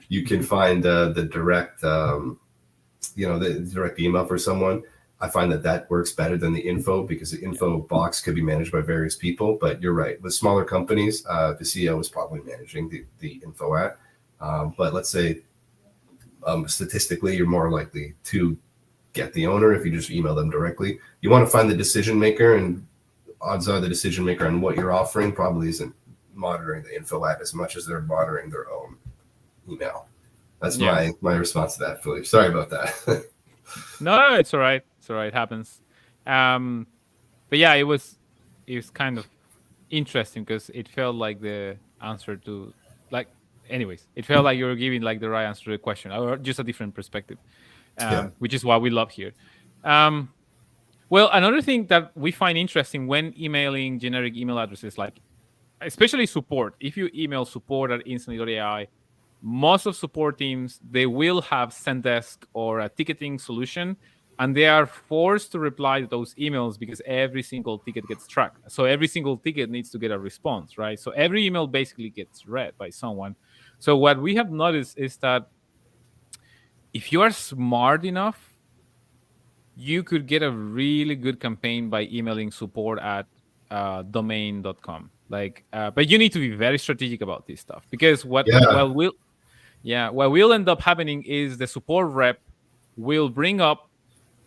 you can find the direct, the direct email for someone. I find that works better than the info, because the info box could be managed by various people. But you're right, with smaller companies, the CEO is probably managing the info at. But let's say statistically, you're more likely to get the owner if you just email them directly. You want to find the decision maker, and odds are the decision maker on what you're offering probably isn't monitoring the info at as much as they're monitoring their own email. That's Yeah. my response to that, Philippe. Sorry about that. No, it's all right. It's all right. It happens. But yeah, it was kind of interesting because it felt like the answer to, like, anyways, it felt like you were giving like the right answer to the question, or just a different perspective, Yeah. which is what we love here. Um, well, another thing that we find interesting when emailing generic email addresses, like especially support, if you email support at instantly.ai, most of support teams, they will have Zendesk or a ticketing solution, and they are forced to reply to those emails because every single ticket gets tracked. So every single ticket needs to get a response, right? So every email basically gets read by someone. So what we have noticed is that if you are smart enough, you could get a really good campaign by emailing support at domain.com. But you need to be very strategic about this stuff, because Yeah. what will end up happening is the support rep will bring up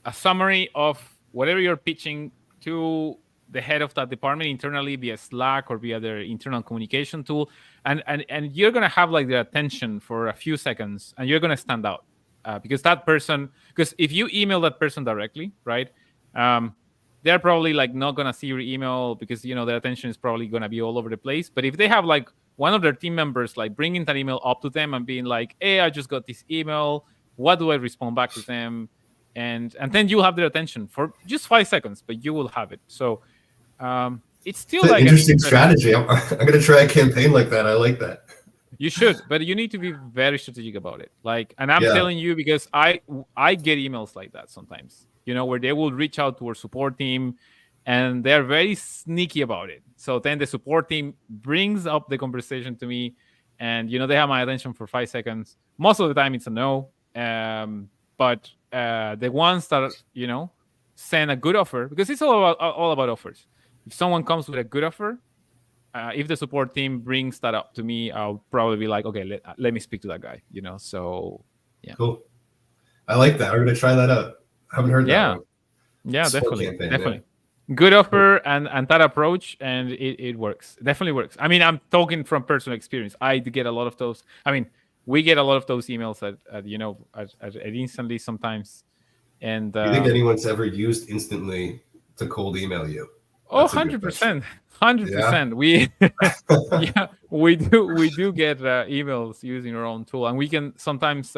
a summary of whatever you're pitching to the head of that department internally via Slack or via their internal communication tool, and you're gonna have like their attention for a few seconds, and you're gonna stand out, because if you email that person directly, right? Um, they're probably like not gonna see your email because their attention is probably gonna be all over the place. But if they have like one of their team members like bringing that email up to them and being like, "Hey, I just got this email. What do I respond back to them?" and then you'll have their attention for just 5 seconds, but you will have it. So it's still It's an like an interesting interesting. strategy. I'm going to try a campaign like that. I like that. You should, but you need to be very strategic about it. And I'm Yeah. telling you because I get emails like that sometimes. Where they will reach out to our support team, and they're very sneaky about it. So then the support team brings up the conversation to me, and they have my attention for 5 seconds. Most of the time, it's a no. But the ones that send a good offer, because it's all about offers. If someone comes with a good offer, if the support team brings that up to me, I'll probably be like, okay, let me speak to that guy. So yeah, Cool. I like that. I'm going to try that out. I haven't heard that yeah, one. yeah, Support definitely, campaign. Yeah. definitely. Good Cool. offer and that approach, and it works. Definitely works. I mean, I'm talking from personal experience. I get a lot of those. I mean, we get a lot of those emails at instantly sometimes, and Do you think anyone's ever used Instantly to cold email you? oh, That's a good question. 100%, hundred Yeah. percent. We yeah, we do get emails using our own tool, and we can sometimes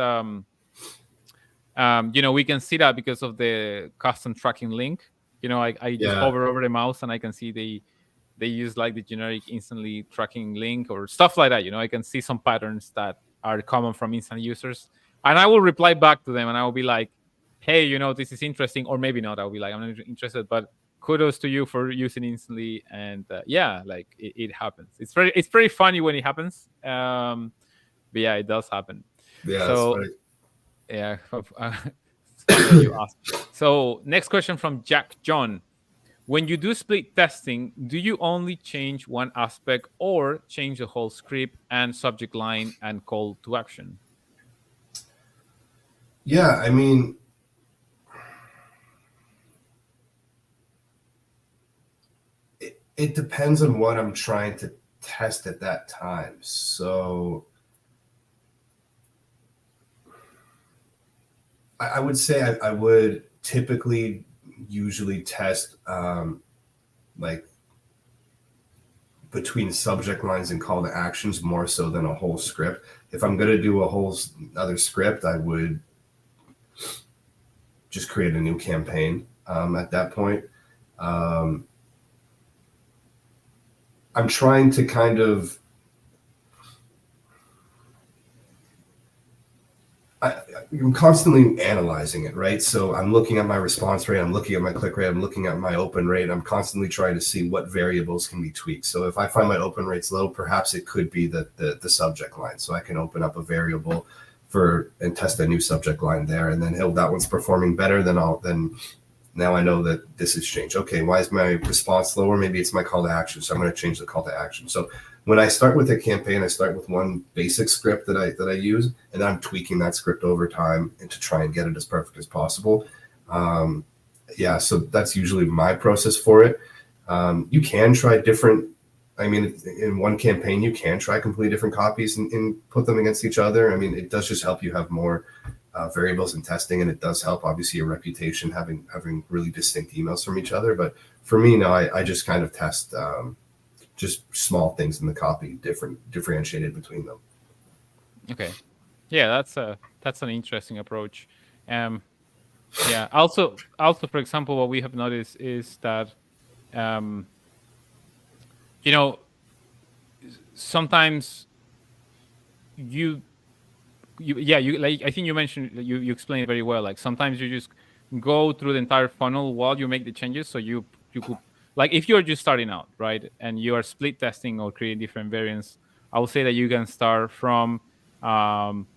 we can see that because of the custom tracking link. I just Yeah. hover over the mouse and I can see they use like the generic instantly tracking link or stuff like that. I can see some patterns that are common from instant users. And I will reply back to them, and I will be like, "Hey, this is interesting," or maybe not. I'll be like, "I'm not interested," but kudos to you for using instantly. And yeah, like it happens. It's very funny when it happens. But yeah, it does happen. Yeah, that's So funny. yeah, it's funny that you asked. So next question from Jack John. When you do split testing, do you only change one aspect or change the whole script and subject line and call to action? Yeah, I mean, it depends on what I'm trying to test at that time. So I would say I would typically usually test like between subject lines and call to actions more so than a whole script. If I'm going to do a whole other script, I would just create a new campaign at that point. I'm trying to kind of I'm constantly analyzing it, right? So I'm looking at my response rate, I'm looking at my click rate, I'm looking at my open rate. I'm constantly trying to see what variables can be tweaked. So if I find my open rate's low, perhaps it could be the subject line. So I can open up a variable and test a new subject line there, and then that one's performing better. Then now I know that this has changed. Okay, why is my response lower? Maybe it's my call to action. So I'm going to change the call to action. So when I start with a campaign, I start with one basic script that I use, and then I'm tweaking that script over time and to try and get it as perfect as possible. Yeah, so that's usually my process for it. You can try different. I mean, in one campaign, you can try completely different copies and put them against each other. I mean, it does just help you have more variables in testing, and it does help obviously your reputation having really distinct emails from each other. But for me, no, I just kind of test just small things in the copy, differentiated between them. Okay, yeah, that's an interesting approach. Yeah, also for example, what we have noticed is that um, you know sometimes you you like, I think you mentioned, you explained it very well. Like sometimes you just go through the entire funnel while you make the changes. So you could, like, if you're just starting out, right, and you are split testing or creating different variants, I would say that you can start from um,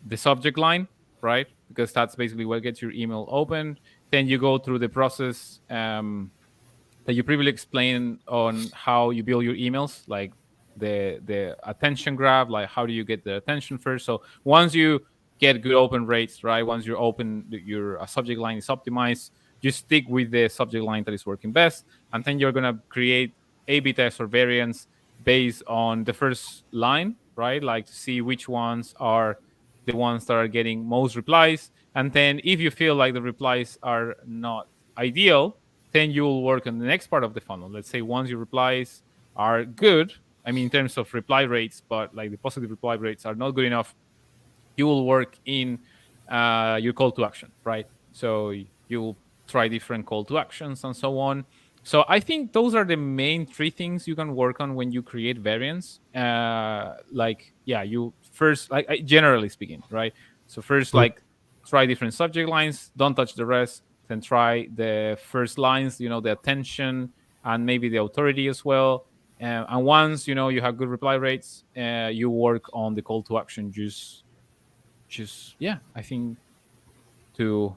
the subject line, right, because that's basically what gets your email open. Then you go through the process that you previously explained on how you build your emails, like the attention grab, like how do you get the attention first. So once you get good open rates, right, once you're open, your subject line is optimized, you stick with the subject line that is working best, and then you're going to create A/B tests or variants based on the first line, right, like to see which ones are the ones that are getting most replies. And then if you feel like the replies are not ideal, then you will work on the next part of the funnel. Let's say once your replies are good, I mean, in terms of reply rates, but like the positive reply rates are not good enough, you will work in your call to action, right? So you will try different call to actions and so on. So I think those are the main three things you can work on when you create variants. Like, yeah, you first, like, generally speaking, right? So first, like, try different subject lines, don't touch the rest, then try the first lines, the attention and maybe the authority as well. And once you have good reply rates, you work on the call to action. Just yeah, I think to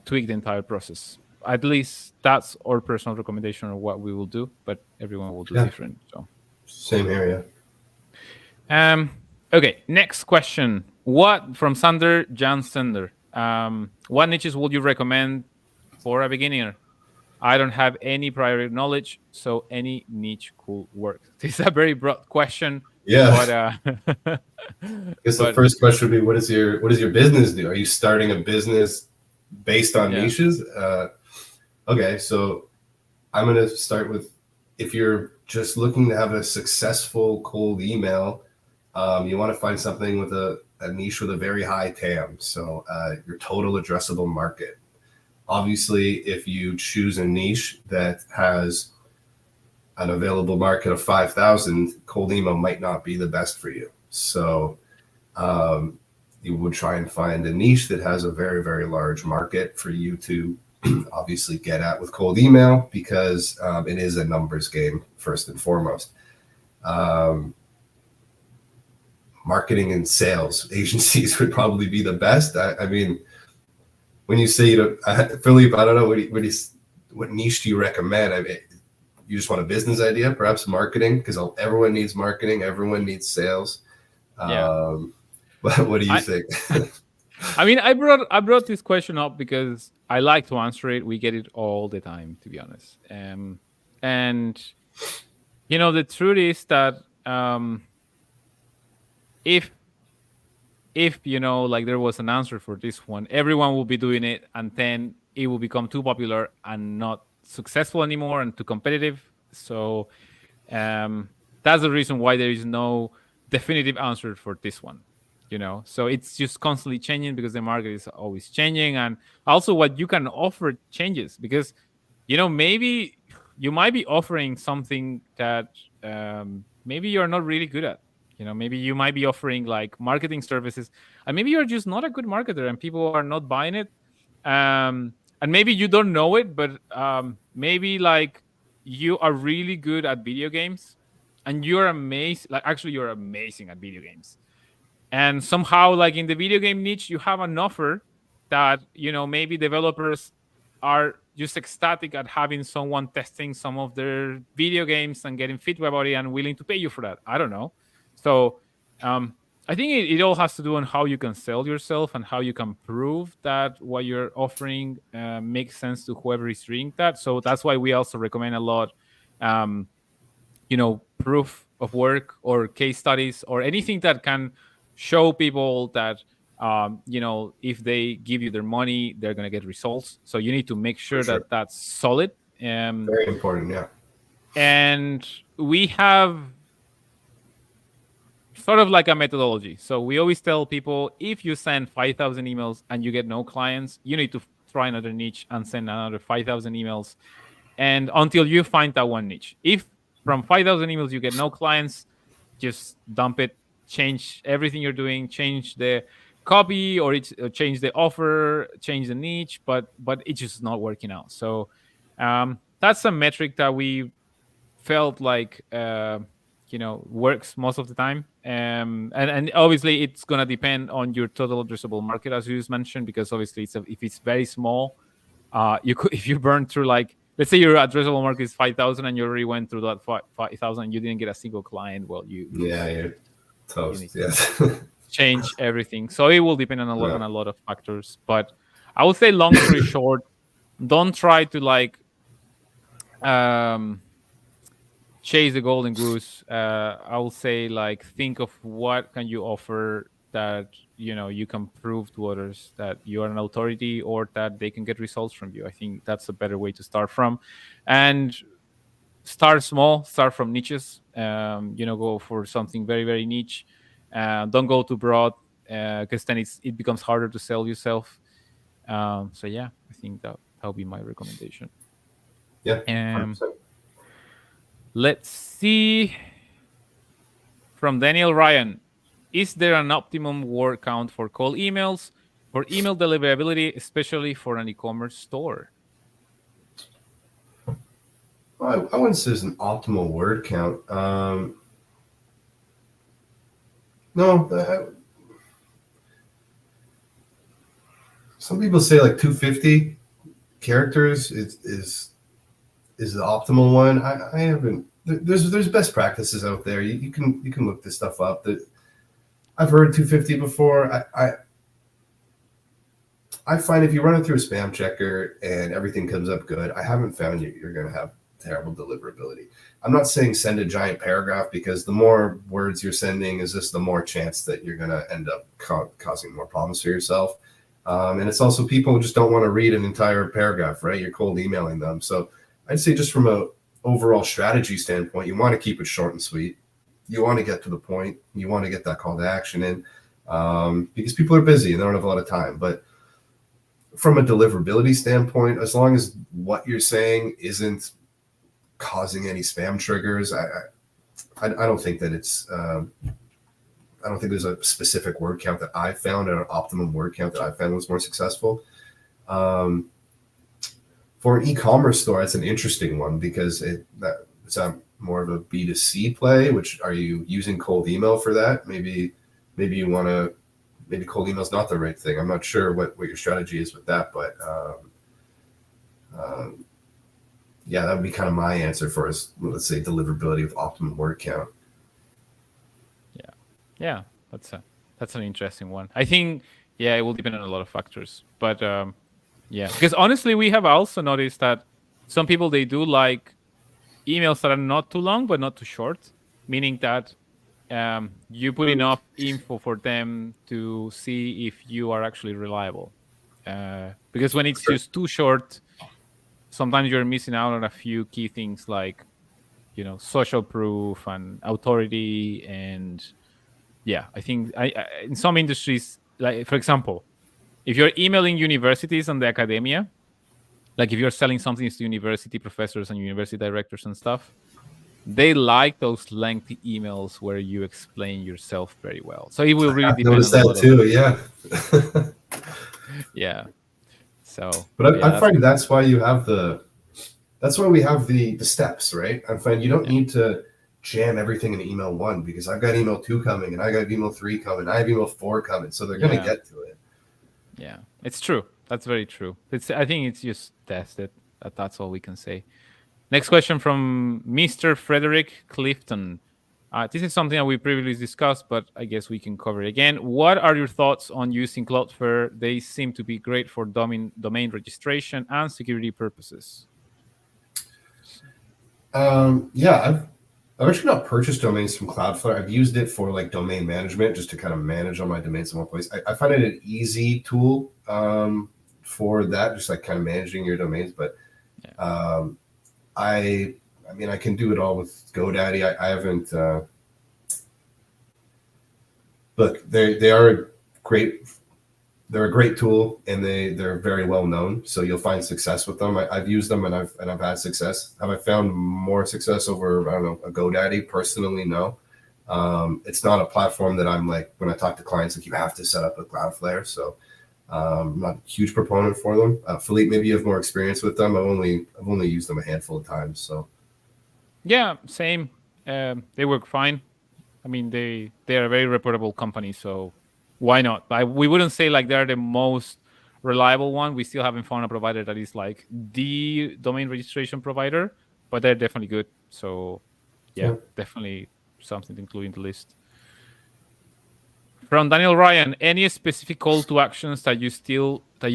tweak the entire process. At least that's our personal recommendation of what we will do, but everyone will do Yeah, different. So same area. Okay, next question. What from Sander Jan Sander? What niches would you recommend for a beginner? I don't have any prior knowledge, so any niche could work. This is a very broad question, Yeah. but I guess the but first question would be, what does your business do? Are you starting a business based on yeah, niches? Okay, so I'm going to start with, if you're just looking to have a successful cold email, you want to find something with a niche with a very high TAM. So your total addressable market. Obviously, if you choose a niche that has an available market of 5,000, cold email might not be the best for you. So you would try and find a niche that has a very, very large market for you to obviously get at with cold email, because it is a numbers game first and foremost. Um, Marketing and sales agencies would probably be the best. I mean, when you say, Philippe, I don't know, what niche do you recommend? I mean, you just want a business idea, perhaps marketing, because everyone needs marketing, everyone needs sales. Yeah. What do you I think? I mean, I brought this question up because I like to answer it. We get it all the time, to be honest. And the truth is that if like there was an answer for this one, everyone will be doing it, and then it will become too popular and not successful anymore and too competitive. So that's the reason why there is no definitive answer for this one. So it's just constantly changing because the market is always changing, and also what you can offer changes because maybe you might be offering something that maybe you're not really good at. Maybe you might be offering like marketing services, and maybe you're just not a good marketer and people are not buying it. And maybe you don't know it, but maybe like you are really good at video games and you're amazing. Like actually, you're amazing at video games, and somehow like in the video game niche you have an offer that maybe developers are just ecstatic at having someone testing some of their video games and getting feedback about it and willing to pay you for that. I don't know. So I think it all has to do on how you can sell yourself and how you can prove that what you're offering makes sense to whoever is reading that. So that's why we also recommend a lot um, proof of work or case studies or anything that can show people that if they give you their money they're going to get results. So you need to make For sure sure. that that's solid. um, Very important. Yeah. and we have sort of like a methodology. So we always tell people, if you send 5,000 emails and you get no clients, you need to try another niche and send another 5,000 emails, and until you find that one niche. If from 5,000 emails you get no clients, just dump it, change everything you're doing, change the copy or change the offer, change the niche, but it's just not working out. So that's a metric that we felt like works most of the time. And obviously it's gonna depend on your total addressable market, as you just mentioned, because obviously if it's very small, you could, if you burn through, like, let's say your addressable market is 5,000 and you already went through that 5,000 and you didn't get a single client. Well, Yeah, you're you need toast. to Yes. change everything. So it will depend on a lot Yeah. on a lot of factors. But I would say, long story short, don't try to like um chase the golden goose. I will say, like, think of what can you offer that you can prove to others that you are an authority or that they can get results from you. I think that's a better way to start from. And start small, start from niches. Go for something very, very niche. Don't go too broad, because then it becomes harder to sell yourself. So yeah, I think that'll be my recommendation. Yeah. um 100%. let's see. From Daniel Ryan, is there an optimum word count for cold emails for email deliverability, especially for an e-commerce store? Well, I wouldn't say there's an optimal word count. No, some people say like 250 characters is the optimal one. I haven't. There's best practices out there. You can look this stuff up. That I've heard 250 before. I find if you run it through a spam checker and everything comes up good, I haven't found you're going to have terrible deliverability. I'm not saying send a giant paragraph, because the more words you're sending is just the more chance that you're going to end up causing more problems for yourself. And it's also, people just don't want to read an entire paragraph, right? You're cold emailing them. So I'd say, just from a overall strategy standpoint, you want to keep it short and sweet. You want to get to the point. You want to get that call to action in, because people are busy and they don't have a lot of time. But from a deliverability standpoint, as long as what you're saying isn't causing any spam triggers, I don't think that it's I don't think there's a specific word count that I found, or an optimum word count that I found was more successful. For an e-commerce store, it's an interesting one because it's a more of a B2C play. Which, are you using cold email for that? Maybe you want to. Maybe cold email is not the right thing. I'm not sure what your strategy is with that, but yeah, that would be kind of my answer for us. Let's say deliverability with optimum word count. Yeah, that's an interesting one. I think it will depend on a lot of factors, but because honestly, we have also noticed that some people, they do like emails that are not too long but not too short, meaning that you put enough info for them to see if you are actually reliable. Because when it's just too short, sometimes you're missing out on a few key things like, social proof and authority. And I think I in some industries, like for example, if you're emailing universities and the academia, like if you're selling something to university professors and university directors and stuff, they like those lengthy emails where you explain yourself very well. So it will really I've depend noticed on a that lot too. Yeah. yeah. So, But I find that's why we have the steps, right? I find you don't need to jam everything in email 1, because I've got email 2 coming, and I got email 3 coming, I have email 4 coming, so they're going to get to it. Yeah, it's true. That's very true. I think it's just tested. That's all we can say. Next question from Mr. Frederick Clifton. This is something that we previously discussed, but I guess we can cover it again. What are your thoughts on using Cloudflare? They seem to be great for domain registration and security purposes. I've actually not purchased domains from Cloudflare. I've used it for like domain management, just to kind of manage all my domains in one place. I find it an easy tool for that, just like kind of managing your domains. But I mean, I can do it all with GoDaddy. I haven't. Look, they are great. They're a great tool, and they're very well known. So you'll find success with them. I've used them, and I've had success. Have I found more success over, I don't know, a GoDaddy? Personally, no. It's not a platform that I'm like, when I talk to clients, like, you have to set up a Cloudflare. So I'm not a huge proponent for them. Philippe, maybe you have more experience with them. I've only used them a handful of times. So yeah, same. They work fine. I mean, they are a very reputable company, so why not? We wouldn't say like they're the most reliable one. We still haven't found a provider that is like the domain registration provider, but they're definitely good. So yeah. Definitely something to include in the list. From Daniel Ryan, any specific call to actions that you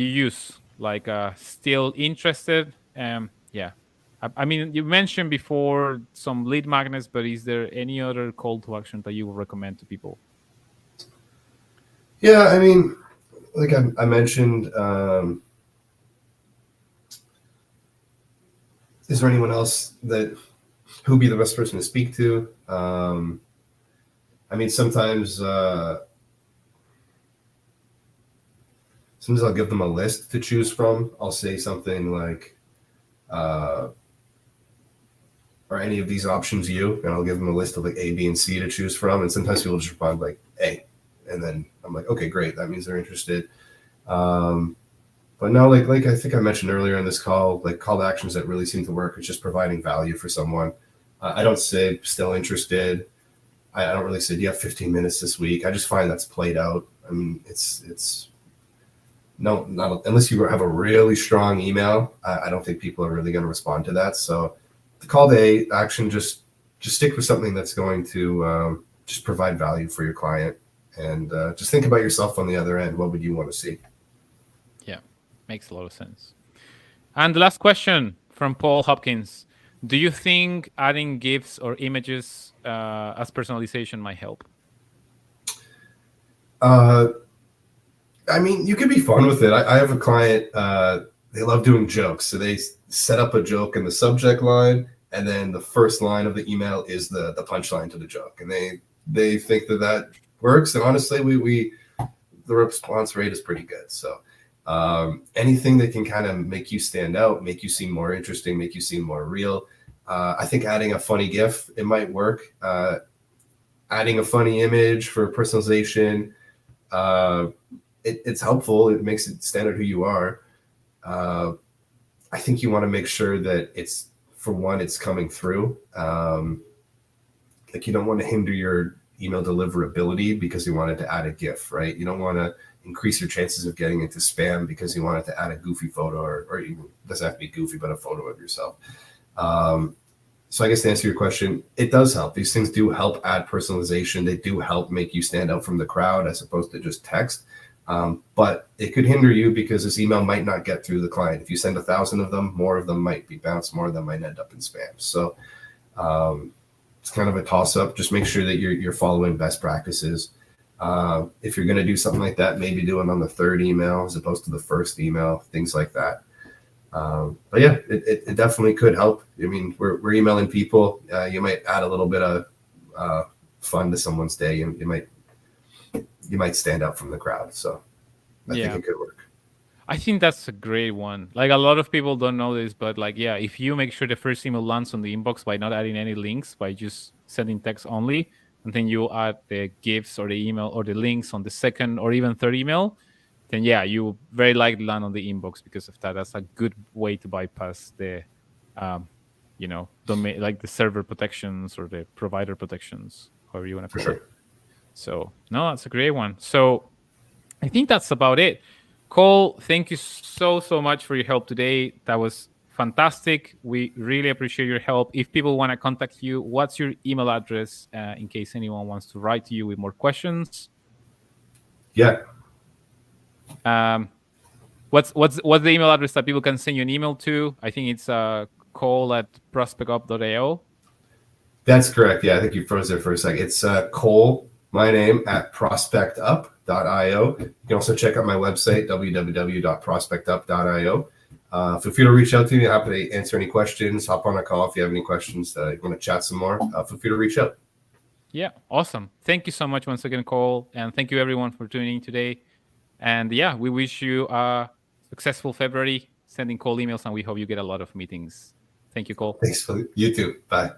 use? Like still interested? Yeah. I mean, you mentioned before some lead magnets, but is there any other call to action that you would recommend to people? Yeah, I mean, like I mentioned, is there anyone else who'd be the best person to speak to? I mean, sometimes I'll give them a list to choose from. I'll say something like, are any of these options you? And I'll give them a list of like A, B, and C to choose from. And sometimes people just respond like A. And then I'm like, okay, great. That means they're interested. But no, like I think I mentioned earlier in this call, like call to actions that really seem to work is just providing value for someone. I don't say still interested. I don't really say, do you have 15 minutes this week? I just find that's played out. I mean, it's not unless you have a really strong email. I don't think people are really going to respond to that. So the call to action, just stick with something that's going to just provide value for your client. And just think about yourself on the other end. What would you want to see? Yeah, makes a lot of sense. And the last question from Paul Hopkins. Do you think adding GIFs or images as personalization might help? I mean, you can be fun with it. I have a client, they love doing jokes. So they set up a joke in the subject line, and then the first line of the email is the punchline to the joke. And they think that works. And honestly, the response rate is pretty good. So anything that can kind of make you stand out, make you seem more interesting, make you seem more real. I think adding a funny GIF, it might work. adding a funny image for personalization. It's helpful. It makes it stand out who you are. I think you want to make sure that it's, for one, it's coming through. Like, you don't want to hinder your email deliverability because you wanted to add a GIF, right? You don't want to increase your chances of getting into spam because you wanted to add a goofy photo, or even, doesn't have to be goofy, but a photo of yourself. So I guess to answer your question, it does help. These things do help add personalization. They do help make you stand out from the crowd as opposed to just text. But it could hinder you because this email might not get through the client. If you send 1,000 of them, more of them might be bounced, more of them might end up in spam. So it's kind of a toss-up. Just make sure that you're following best practices. If you're going to do something like that, maybe do it on the third email as opposed to the first email, things like that. But yeah, it definitely could help. I mean, we're emailing people. You might add a little bit of fun to someone's day. You might stand out from the crowd. So I think it could work. I think that's a great one. Like, a lot of people don't know this, but like, yeah, if you make sure the first email lands on the inbox by not adding any links, by just sending text only, and then you add the GIFs or the email or the links on the second or even third email, then yeah, you very likely land on the inbox because of that. That's a good way to bypass the, domain, like the server protections or the provider protections, however you want to put it. So no, that's a great one. So I think that's about it. Cole, thank you so much for your help today. That was fantastic. We really appreciate your help. If people want to contact you, what's your email address in case anyone wants to write to you with more questions? Yeah. What's the email address that people can send you an email to? I think it's cole@prospectup.io. That's correct. Yeah, I think you froze there for a second. It's Cole, my name, at prospectup.io. You can also check out my website, www.prospectup.io. Feel free to reach out to me. I'm happy to answer any questions. Hop on a call if you have any questions. You want to chat some more, feel free to reach out. Yeah, awesome. Thank you so much once again, Cole. And thank you, everyone, for tuning in today. And yeah, we wish you a successful February, sending Cole emails, and we hope you get a lot of meetings. Thank you, Cole. Thanks. You too. Bye.